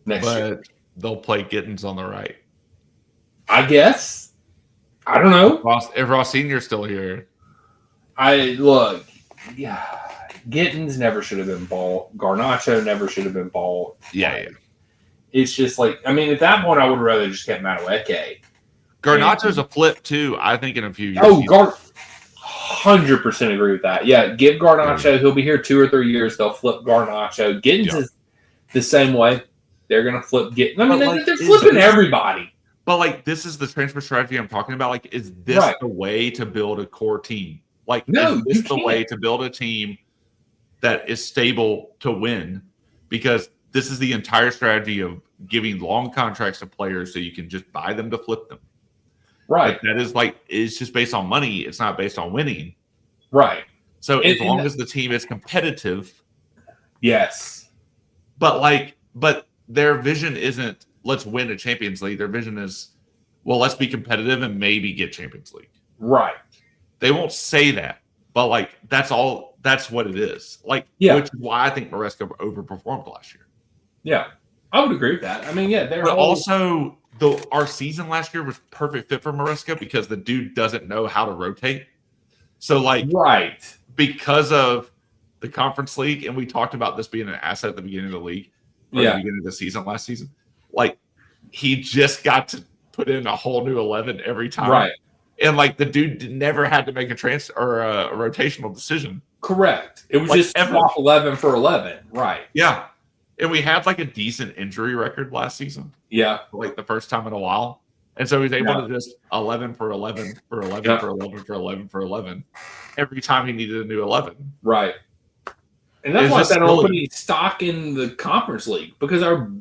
next year. They'll play Gittins on the right. I guess. I don't know. If Ross Senior's still here. Gittins never should have been bought. Garnacho never should have been bought. Yeah. It's just like, I mean, at that point, I would rather just get Madueke. Garnacho's a flip too, I think, in a few years. 100% agree with that. Yeah, give Garnacho. He'll be here 2 or 3 years. They'll flip Garnacho. Gittins is the same way. They're going to flip Gittins. I mean, they're flipping everybody. But, like, this is the transfer strategy I'm talking about. Like, is this the way to build a core team? Like, no, is this the way to build a team that is stable to win? Because this is the entire strategy of giving long contracts to players so you can just buy them to flip them. Right. Like, that is it's just based on money. It's not based on winning. Right. So as long as the team is competitive. Yes. But their vision isn't let's win a Champions League. Their vision is, well, let's be competitive and maybe get Champions League. Right. They won't say that, but that's what it is. Which is why I think Maresca overperformed last year. Yeah. I would agree with that. I mean, also our season last year was perfect fit for Maresca because the dude doesn't know how to rotate. So because of the Conference League, and we talked about this being an asset at the beginning of the league, the beginning of the season last season, he just got to put in a whole new 11 every time. Right. And the dude never had to make a rotational decision. Correct. It was just swap 11 for 11. Right. Yeah. And we had a decent injury record last season. Yeah. The first time in a while. And so he was able to just 11 for 11 for 11 for 11 for 11 for 11 every time he needed a new 11. Right. And that's why that opening stock in the Conference League because our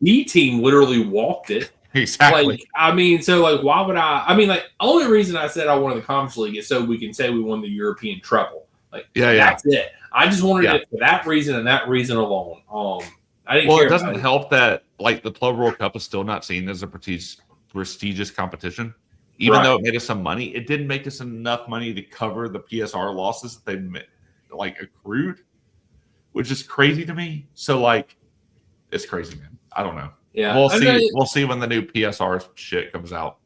B team literally walked it. Exactly. Why would I? Only reason I said I wanted the Conference League is so we can say we won the European treble. That's it. I just wanted it for that reason and that reason alone. I didn't care. It doesn't help that the Club World Cup is still not seen as a prestigious competition. Even though it made us some money, it didn't make us enough money to cover the PSR losses that they accrued, which is crazy to me. So it's crazy, man. I don't know. Yeah, we'll see. We'll see when the new PSR shit comes out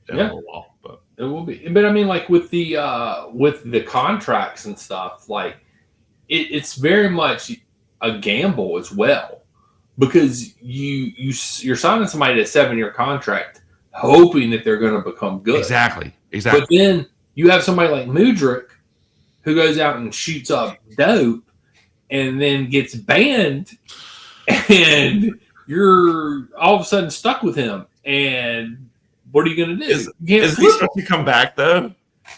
in a little while. But it will be. But I mean, with the contracts and stuff, it's very much a gamble as well because you're signing somebody to a 7-year contract, hoping that they're going to become good. Exactly. But then you have somebody like Mudryk who goes out and shoots up dope, and then gets banned, and you're all of a sudden stuck with him. And what are you going to do? Is he supposed to come back, though?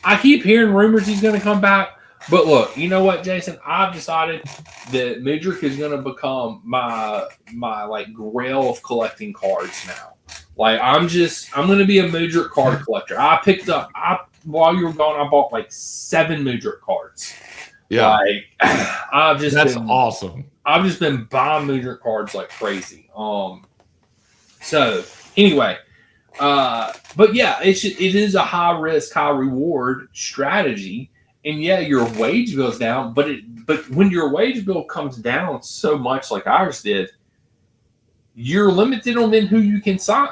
I keep hearing rumors he's going to come back. But look, you know what, Jason? I've decided that Mudryk is going to become my grail of collecting cards now. I'm going to be a Mudryk card collector. While you were gone, I bought 7 Mudryk cards. Yeah. That's awesome. I've just been buying Mudryk cards like crazy. So anyway, but yeah, it is a high risk, high reward strategy. And yeah, your wage goes down, but when your wage bill comes down so much like ours did, you're limited on then who you can sign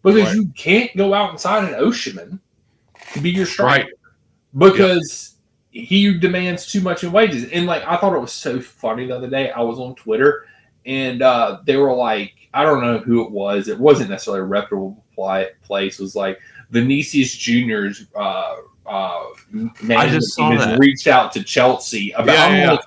because you can't go out and sign an Osimhen to be your striker because he demands too much in wages. And I thought it was so funny the other day. I was on Twitter and they were I don't know who it was. It wasn't necessarily a reputable place. It was Vinicius Junior's I just saw that. Reached out to Chelsea about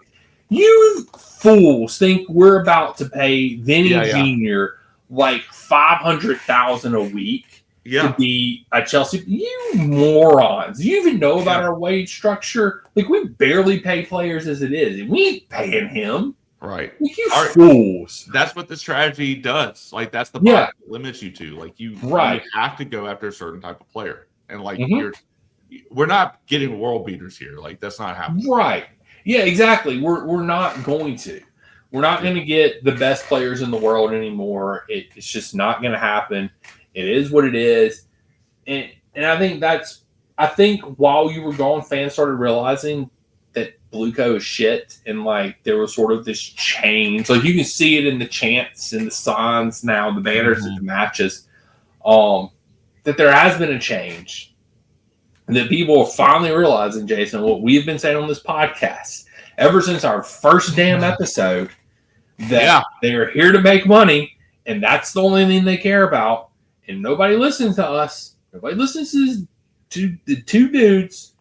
you fools think we're about to pay Vinny Jr. $500,000 a week to be at Chelsea. You morons. Do you even know about our wage structure? Like, we barely pay players as it is, and we ain't paying him. Right. Like, you fools. That's what the strategy does. Like, that's the box it limits you to. Like, you have to go after a certain type of player. And, like, we're not getting world beaters here. Like, that's not happening. Right. Yeah, exactly. We're not going to. We're not going to get the best players in the world anymore. It's just not going to happen. It is what it is. And I think while you were gone, fans started realizing that Blue Co is shit, and like there was sort of this change. Like, you can see it in the chants and the signs now, the banners at the matches, that there has been a change. And that people are finally realizing, Jason, what we've been saying on this podcast ever since our first damn episode, that they're here to make money, and that's the only thing they care about. And nobody listens to us. Nobody listens to the two dudes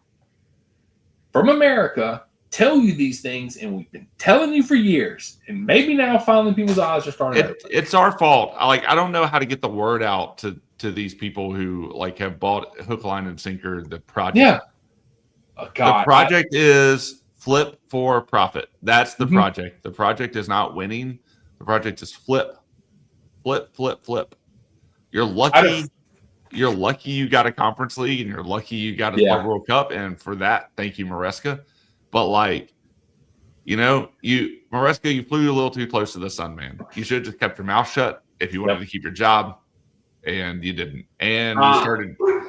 from America tell you these things, and we've been telling you for years. And maybe now finally people's eyes are starting to open. It's our fault. I don't know how to get the word out to these people who like have bought hook, line, and sinker the project. Yeah. Oh, God. The project is flip for profit. That's the project. The project is not winning. The project is flip. Flip, flip, flip. You're lucky. You're lucky you got a Conference League, and you're lucky you got a Club World Cup. And for that, thank you, Maresca. But like, Maresca, you flew a little too close to the sun, man. You should have just kept your mouth shut if you wanted to keep your job, and you didn't. And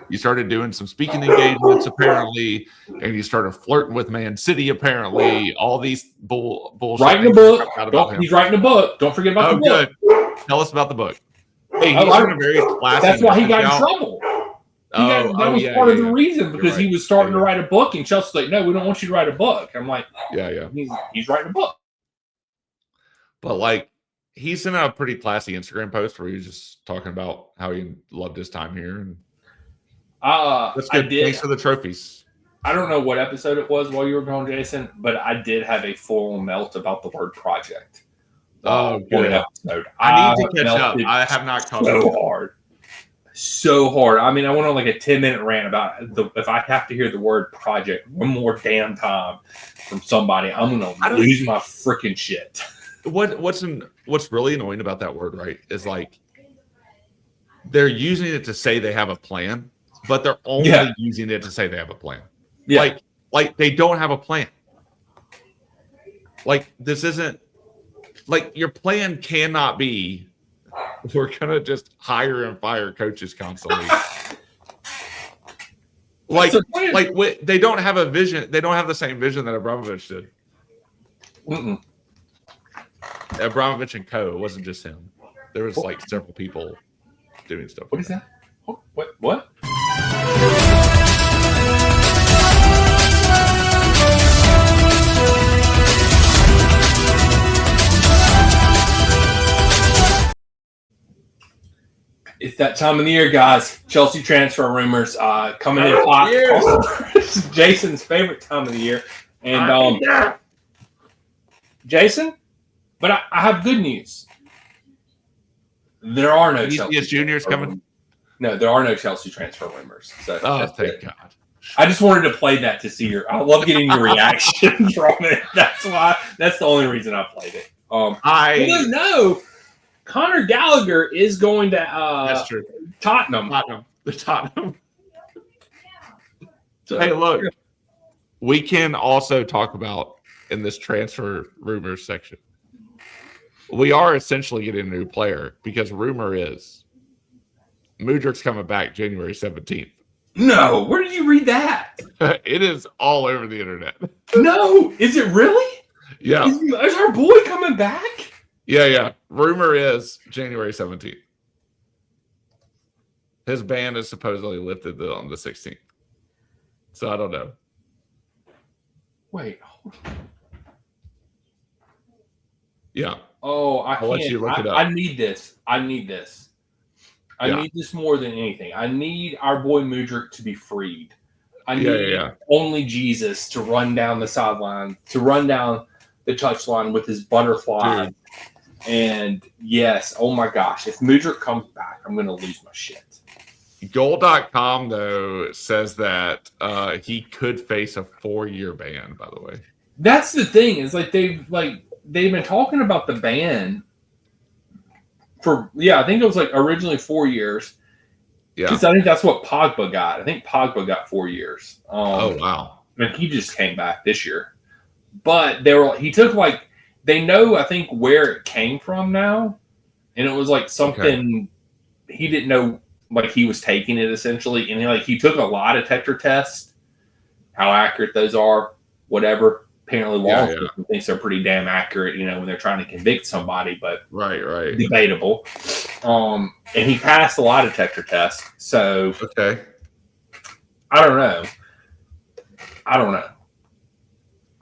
you started doing some speaking engagements apparently, and you started flirting with Man City apparently. All these bullshit. Writing a book. He's writing a book. Don't forget about the book. Good. Tell us about the book. Hey, he's in a very classy. That's why he got in trouble. That was part of the reason, because he was starting to write a book, and Chelsea's like, "No, we don't want you to write a book." I'm like, he's writing a book. But like, he's in a pretty classy Instagram post where he's just talking about how he loved his time here, and that's good. Thanks for the trophies. I don't know what episode it was while you were gone, Jason, but I did have a full melt about the word project. Oh, good episode. I need to catch up. I have not caught up. So hard. I mean, I went on like a 10-minute rant about if I have to hear the word project one more damn time from somebody, I'm gonna lose my freaking shit. What's really annoying about that word, right, is like they're using it to say they have a plan, but they're only using it to say they have a plan. Yeah. Like they don't have a plan. Like, this isn't like, your plan cannot be, we're gonna just hire and fire coaches constantly. They don't have a vision. They don't have the same vision that Abramovich did. Abramovich and co. It wasn't just him. There was like several people doing stuff. What is that? What? It's that time of the year, guys. Chelsea transfer rumors coming in hot. Jason's favorite time of the year. And Jason, but I have good news. There are no Chelsea juniors coming. No, there are no Chelsea transfer rumors. So thank God. I just wanted to play that to see I love getting your reaction from it. That's the only reason I played it. I don't know. Conor Gallagher is going to that's true. Tottenham. The Tottenham. Hey, look. We can also talk about in this transfer rumors section. We are essentially getting a new player, because rumor is Mudryk's coming back January 17th. No, where did you read that? It is all over the internet. No, is it really? Yeah. Is our boy coming back? Yeah. Rumor is January 17th. His ban is supposedly lifted on the 16th. So I don't know. Wait. Yeah. Oh, I can't. Let you look it up. I need this. I need this more than anything. I need our boy Mudryk to be freed. I need only Jesus to run down the sideline, to run down the touchline with his butterfly. Dude. And yes, oh my gosh, if Mudryk comes back, I'm going to lose my shit. Goal.com though says that he could face a 4-year ban. By the way, That's the thing. Is they've been talking about the ban for I think it was originally 4 years. yeah. Because I think that's what Pogba got. I think Pogba got 4 years. Oh wow. And he just came back this year. But he took they know I think where it came from now, and it was something he didn't know he was taking it essentially, and he took a lot of Tetra tests, how accurate those are, whatever. Apparently, law enforcement thinks they're pretty damn accurate, when they're trying to convict somebody, but right, debatable. And he passed a lot of Tetra tests, so I don't know.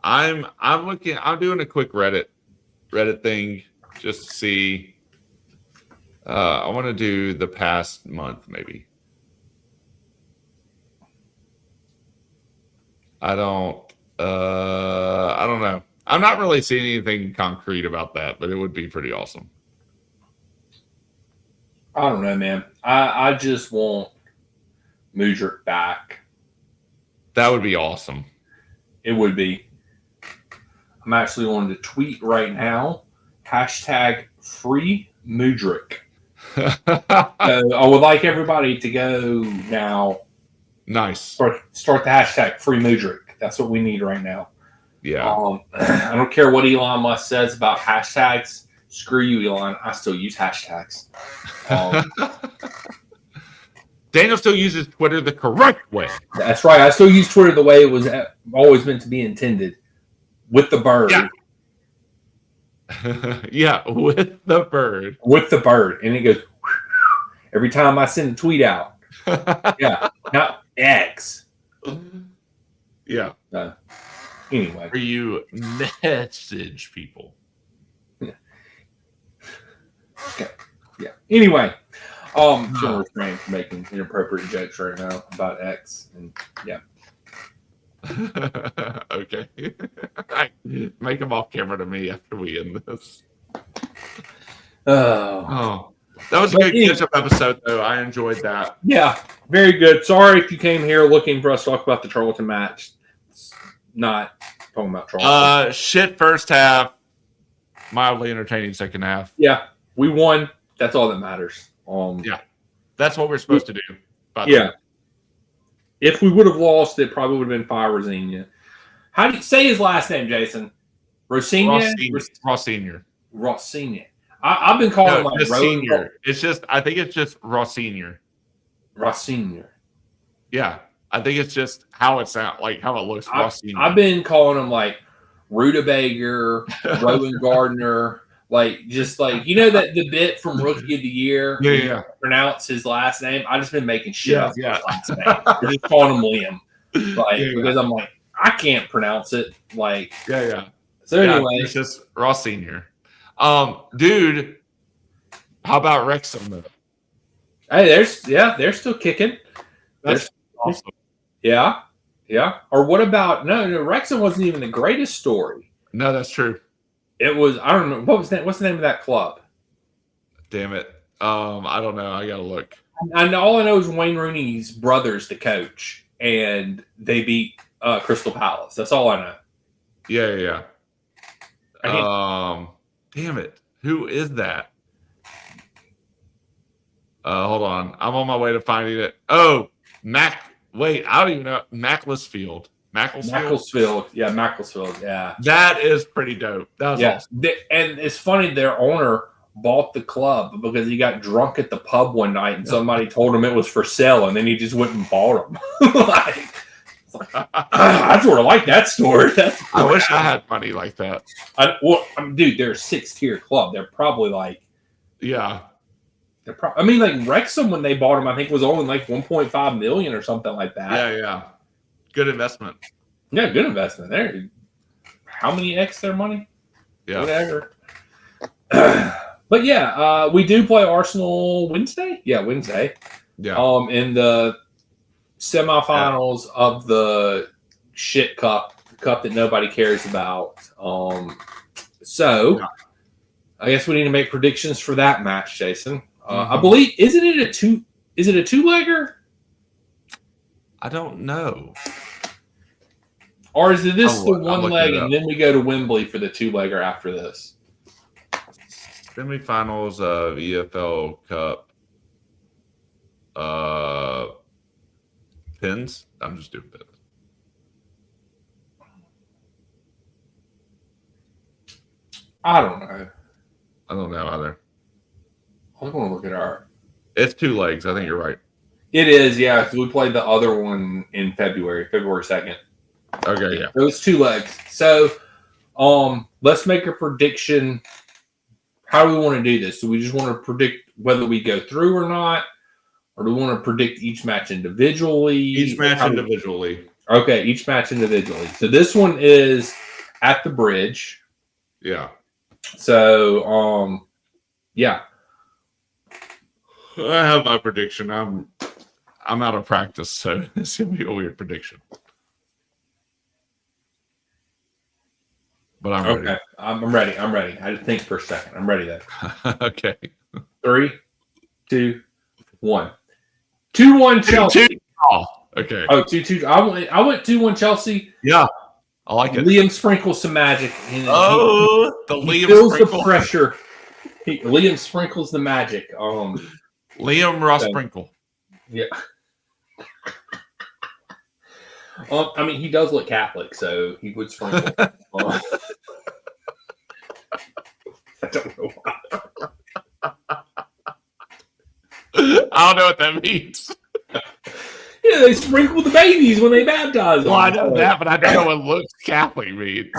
I'm looking. I'm doing a quick Reddit thing just to see. I want to do the past month, maybe. I don't know. I'm not really seeing anything concrete about that, but it would be pretty awesome. I don't know, man. I just want Mudryk back. That would be awesome. It would be. I'm actually wanting to tweet right now. #free Mudryk. So I would like everybody to go now. Nice. Start the hashtag free Mudryk. That's what we need right now. Yeah. I don't care what Elon Musk says about hashtags. Screw you, Elon. I still use hashtags. Daniel still uses Twitter the correct way. That's right. I still use Twitter the way it was always meant to be intended. With the bird. Yeah. Yeah, with the bird. With the bird. And it goes every time I send a tweet out. Yeah. Not X. Yeah. Anyway. Where you message people. Yeah. Okay. Yeah. Anyway. I'm going to refrain from making inappropriate jokes right now about X. And yeah. Okay. Make them off camera to me after we end this. Oh. That was a good catch-up episode, though. I enjoyed that. Yeah, very good. Sorry if you came here looking for us to talk about the Charlton match. It's not talking about Charlton. Shit first half. Mildly entertaining second half. Yeah, we won. That's all that matters. Yeah, that's what we're supposed to do. Yeah. If we would have lost, it probably would have been Rosinia. How do you say his last name, Jason? Rosinia? Rosinia. I've been calling him Senior. I think it's just Rosinia. Rosinia. Yeah. I think it's just how it sounds, how it looks. I've been calling him Rutabaga, Rowan Gardner, that the bit from Rookie of the Year. Yeah. Pronounce his last name. I just been making shit up his last name. We're just calling him Liam, because I'm I can't pronounce it. So anyway, it's just Ross Senior. Dude, how about Wrexham though? Hey, they're still kicking. That's awesome. Yeah. Or what about no? Wrexham wasn't even the greatest story. No, that's true. It was. I don't know what's the name of that club. Damn it. I don't know. I gotta look. And all I know is Wayne Rooney's brother's the coach, and they beat Crystal Palace. That's all I know. Yeah. Damn it. Who is that? Hold on. I'm on my way to finding it. Oh, Wait, I don't even know. Macclesfield. Macclesfield. Yeah, Macclesfield. Yeah. That is pretty dope. That was awesome. And it's funny, their owner bought the club because he got drunk at the pub one night and somebody told him it was for sale, and then he just went and bought them. I sort of like that story. I wish I had money like that. Dude, they're a 6-tier club. They're probably yeah. Wrexham when they bought them, I think was only 1.5 million or something like that. Yeah. Good investment. Yeah, good investment there. How many X their money? Yeah. Whatever. But yeah, we do play Arsenal Wednesday. Yeah, Wednesday. Yeah. In the semifinals of the shit cup that nobody cares about. So I guess we need to make predictions for that match, Jason. I believe isn't it a Is it a two-legger? I don't know. Or is it this the I'm one looking leg it and up. then we go to Wembley for the two-legger after this? Semifinals of EFL Cup. Pins. I'm just doing pins. I don't know. I don't know either. I want to look at our. It's 2 legs. I think you're right. It is, yeah. Because we played the other one in February 2nd. Okay, yeah. It was 2 legs. So, let's make a prediction. How do we want to do this? Do we just want to predict whether we go through or not, or do we want to predict each match individually? Each match individually. Okay, each match individually. So this one is at the Bridge. Yeah. So, yeah. I have my prediction. I'm out of practice, so it's gonna be a weird prediction. But I'm ready. Okay, I'm ready. I'm ready. I had to think for a second. I'm ready then. Okay. 3, 2, 1. 2-1 Chelsea. Oh, okay. Oh, 2-2. I went 2-1 Chelsea. Yeah, I like it. Liam sprinkles some magic. And the he Liam feels sprinkle. the pressure. Liam sprinkles the magic. Liam Ross Sprinkle. Yeah. I mean, he does look Catholic, so he would sprinkle. I don't know why. I don't know what that means. Yeah, they sprinkle the babies when they baptize them. Well, I know that, but I don't know what looks Catholic means.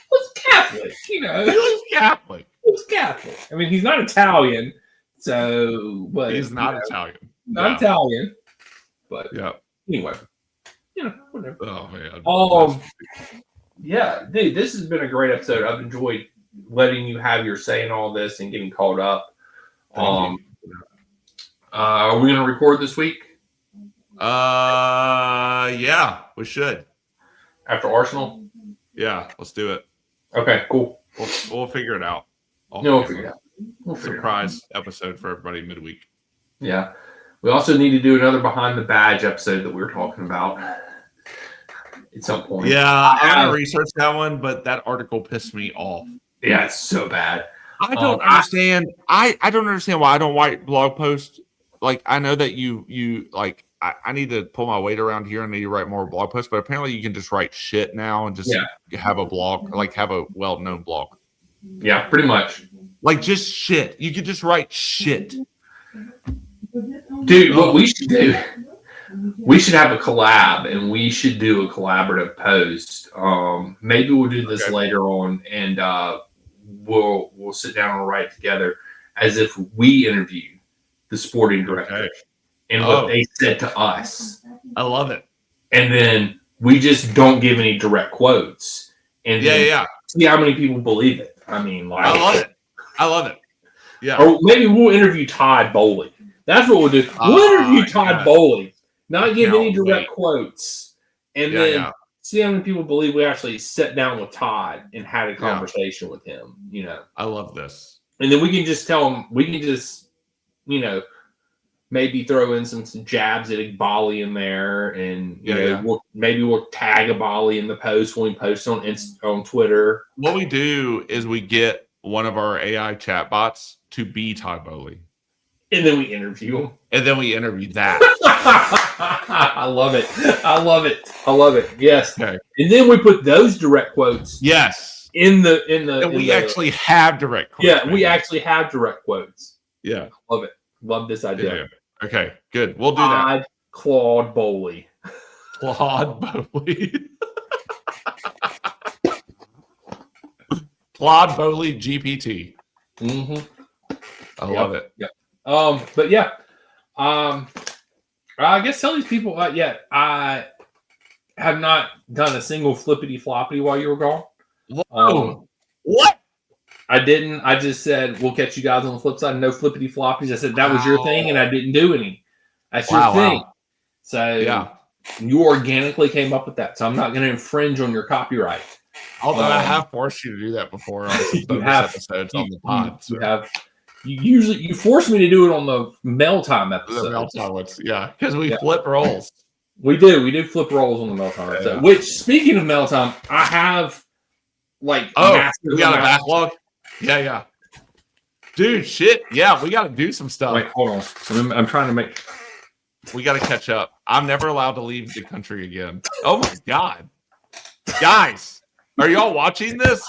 What's Catholic? You know, He looks Catholic. what's Catholic? I mean, he's not Italian, so but He's not Italian. Not Italian, but Yeah. anyway, whatever. Oh man. Yeah, dude, this has been a great episode. I've enjoyed letting you have your say in all this and getting caught up. Are we going to record this week? Yeah, we should. After Arsenal? Yeah, let's do it. Okay, cool. We'll figure it out. We'll figure it out. Surprise episode for everybody midweek. Yeah. We also need to do another Behind the Badge episode that we were talking about at some point. Yeah, I'm going to research that one, but that article pissed me off. Yeah, it's so bad. I don't understand. I don't understand why I don't write blog posts. Like, I know that you like, I need to pull my weight around here and need to write more blog posts, but apparently you can just write shit now and just have a blog, like have a well-known blog. Yeah, pretty much. Like just shit. You could just write shit. Dude, what we should do, we should have a collab and we should do a collaborative post. Maybe we'll do this later on and we'll sit down and write together as if we interview the sporting director and what they said to us. I love it. And then we just don't give any direct quotes. And see how many people believe it. I mean, like, I love it. Yeah. Or maybe we'll interview Todd Bowley. That's what we'll do. We'll interview Todd Bowley, not give any direct quotes, and then see how many people believe we actually sat down with Todd and had a conversation with him. You know, I love this. And then we can just tell him. We can just, maybe throw in some jabs at Igbali in there, and maybe we'll tag Igbali in the post when we post on Twitter. What we do is we get one of our AI chatbots to be Todd Bowley. And then we interview him. And then we interview that. I love it. I love it. I love it. Yes. Okay. And then we put those direct quotes. Yes. And we actually have direct quotes. Yeah, we actually have direct quotes. Yeah. Love it. Love this idea. Yeah. Okay, good. We'll do that. Claude Bowley. Claude Bowley. Claude Bowley GPT. Mm-hmm. I love it. Yeah. But yeah. I guess tell these people I have not done a single flippity floppity while you were gone. What? I didn't. I just said we'll catch you guys on the flip side. No flippity floppies. I said that was your thing, and I didn't do any. That's your thing. Wow. So you organically came up with that. So I'm not going to infringe on your copyright. Although I have forced you to do that before on some bonus episodes on the pod. So. you force me to do it on the mail time episode. The Meltdown ones, yeah, because we flip rolls. We do flip rolls on the mail time episode. Which, speaking of mail time, I have like we got a backlog. Yeah. Dude, shit. Yeah, we got to do some stuff. Wait, hold on. I'm trying to make. We got to catch up. I'm never allowed to leave the country again. Oh my god, guys, are y'all watching this?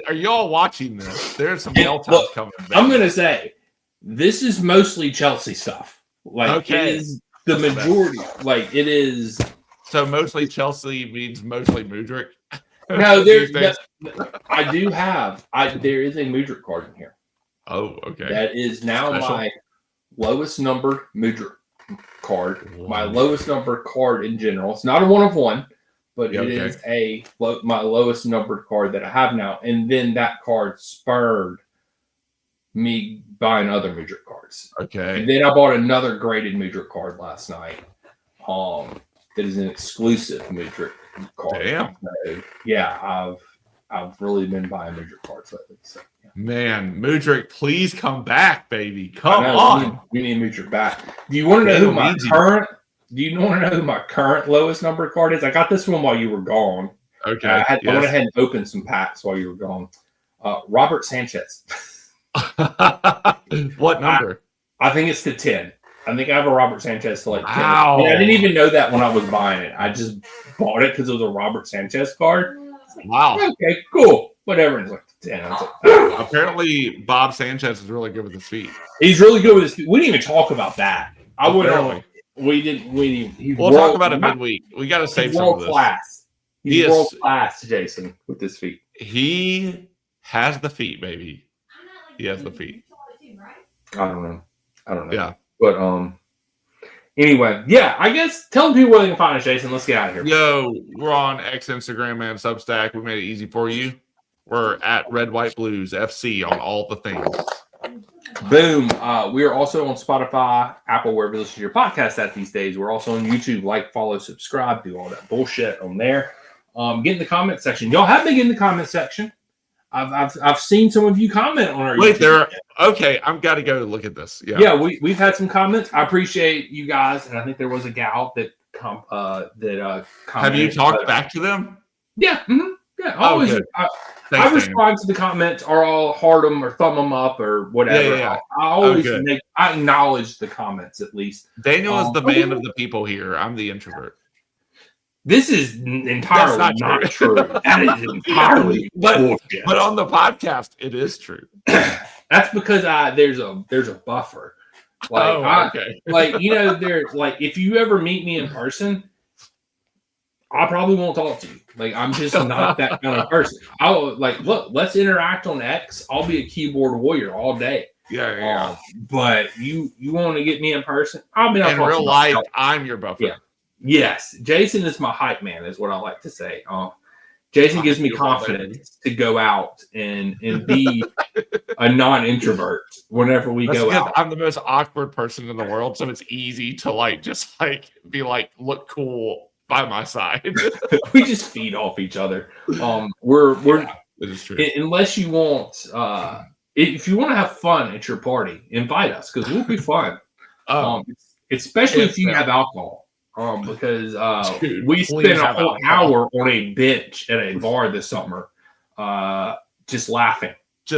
Are y'all watching this? There's some mail time coming. I'm gonna say this is mostly Chelsea stuff. Like it is the majority. Like it is. So mostly Chelsea means mostly Mudryk. No, I do have. There is a Mudryk card in here. Oh, okay. That is now my lowest numbered Mudryk card. My lowest numbered card in general. It's not a 1-of-1, but it is my lowest numbered card that I have now. And then that card spurred me buying other Mudryk cards. Okay. And then I bought another graded Mudryk card last night. That is an exclusive Mudryk card. Damn. So, yeah, I've really been buying Mudryk cards lately. So, yeah. Man, Mudryk, please come back, baby. Come on. We need Mudryk back. Do you want to know who my current? Do you want to know who my current lowest number card is? I got this one while you were gone. Okay. I went ahead and opened some packs while you were gone. Robert Sanchez. What number? I think it's to 10. I think I have a Robert Sanchez to like 10. Wow. And I didn't even know that when I was buying it. I just bought it because it was a Robert Sanchez card. Wow. Okay, cool. Whatever. And it's like 10. I was like, apparently, Bob Sanchez is really good with his feet. He's really good with his feet. We didn't even talk about that. We didn't. We'll talk about it midweek. We got to save some of this. Class. He's world class, Jason, with his feet. He has the feet, baby. He has the feet. I don't know. Yeah. But anyway, yeah, I guess tell people where they can find us, Jason. Let's get out of here. Yo, we're on X, Instagram, and Substack. We made it easy for you. We're at Red White Blues FC on all the things. Boom. We are also on Spotify, Apple, wherever you listen to your podcast at these days. We're also on YouTube. Like, follow, subscribe, do all that bullshit on there. Get in the comment section. Y'all have been in the comment section. I've seen some of you comment on our YouTube. Okay, I've got to go look at this. Yeah, we've had some comments. I appreciate you guys, and I think there was a gal that commented. Have you talked back to them? Yeah, yeah. Always. I respond to the comments, or I'll heart them or thumb them up or whatever. Yeah. I always I acknowledge the comments at least. Daniel is the man of the people here. I'm the introvert. This is entirely not true. That is entirely bullshit. But on the podcast, it is true. That's because there's a buffer. Like there's like if you ever meet me in person, I probably won't talk to you. Like I'm just not that kind of person. I'll look, let's interact on X. I'll be a keyboard warrior all day. Yeah. But you want to get me in person? I'll be in real life. I'm your buffer. Yeah. Yes, Jason is my hype man, is what I like to say. Jason gives me confidence to go out and be a non-introvert whenever we go out. I'm the most awkward person in the world, so it's easy to just be look cool by my side. We just feed off each other. We're it is true. Unless you want if you want to have fun at your party, invite us because we'll be fun. Especially if you have alcohol. Because we spent a whole hour on a bench at a bar this summer, just laughing.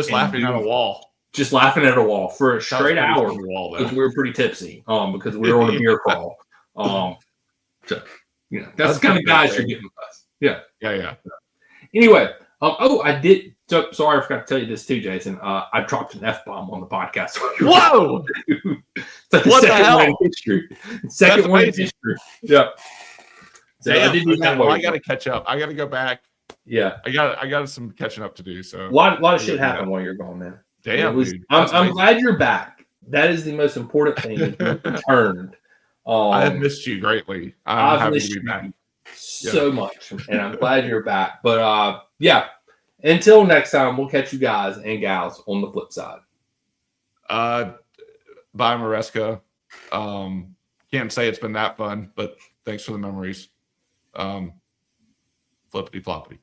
Laughing at a wall. Just laughing at a wall for a straight hour because we were pretty tipsy. Because we were on a beer crawl. So that's the kind of guys you're getting with us. Yeah. Anyway, I did. So sorry, I forgot to tell you this too, Jason. I dropped an F-bomb on the podcast. Whoa! It's like the second one in history. Second one in history. Yeah. So damn, I did do that. Well, I got to catch up. I got to go back. Yeah. I got some catching up to do. So a lot of shit happened while you're gone, man. Damn, dude. I'm glad you're back. That is the most important thing. You returned. I have missed you greatly. I'm happy to be back so much, and I'm glad you're back. But yeah. Until next time, we'll catch you guys and gals on the flip side. Bye, Maresca. Can't say it's been that fun, but thanks for the memories. Flippity floppity.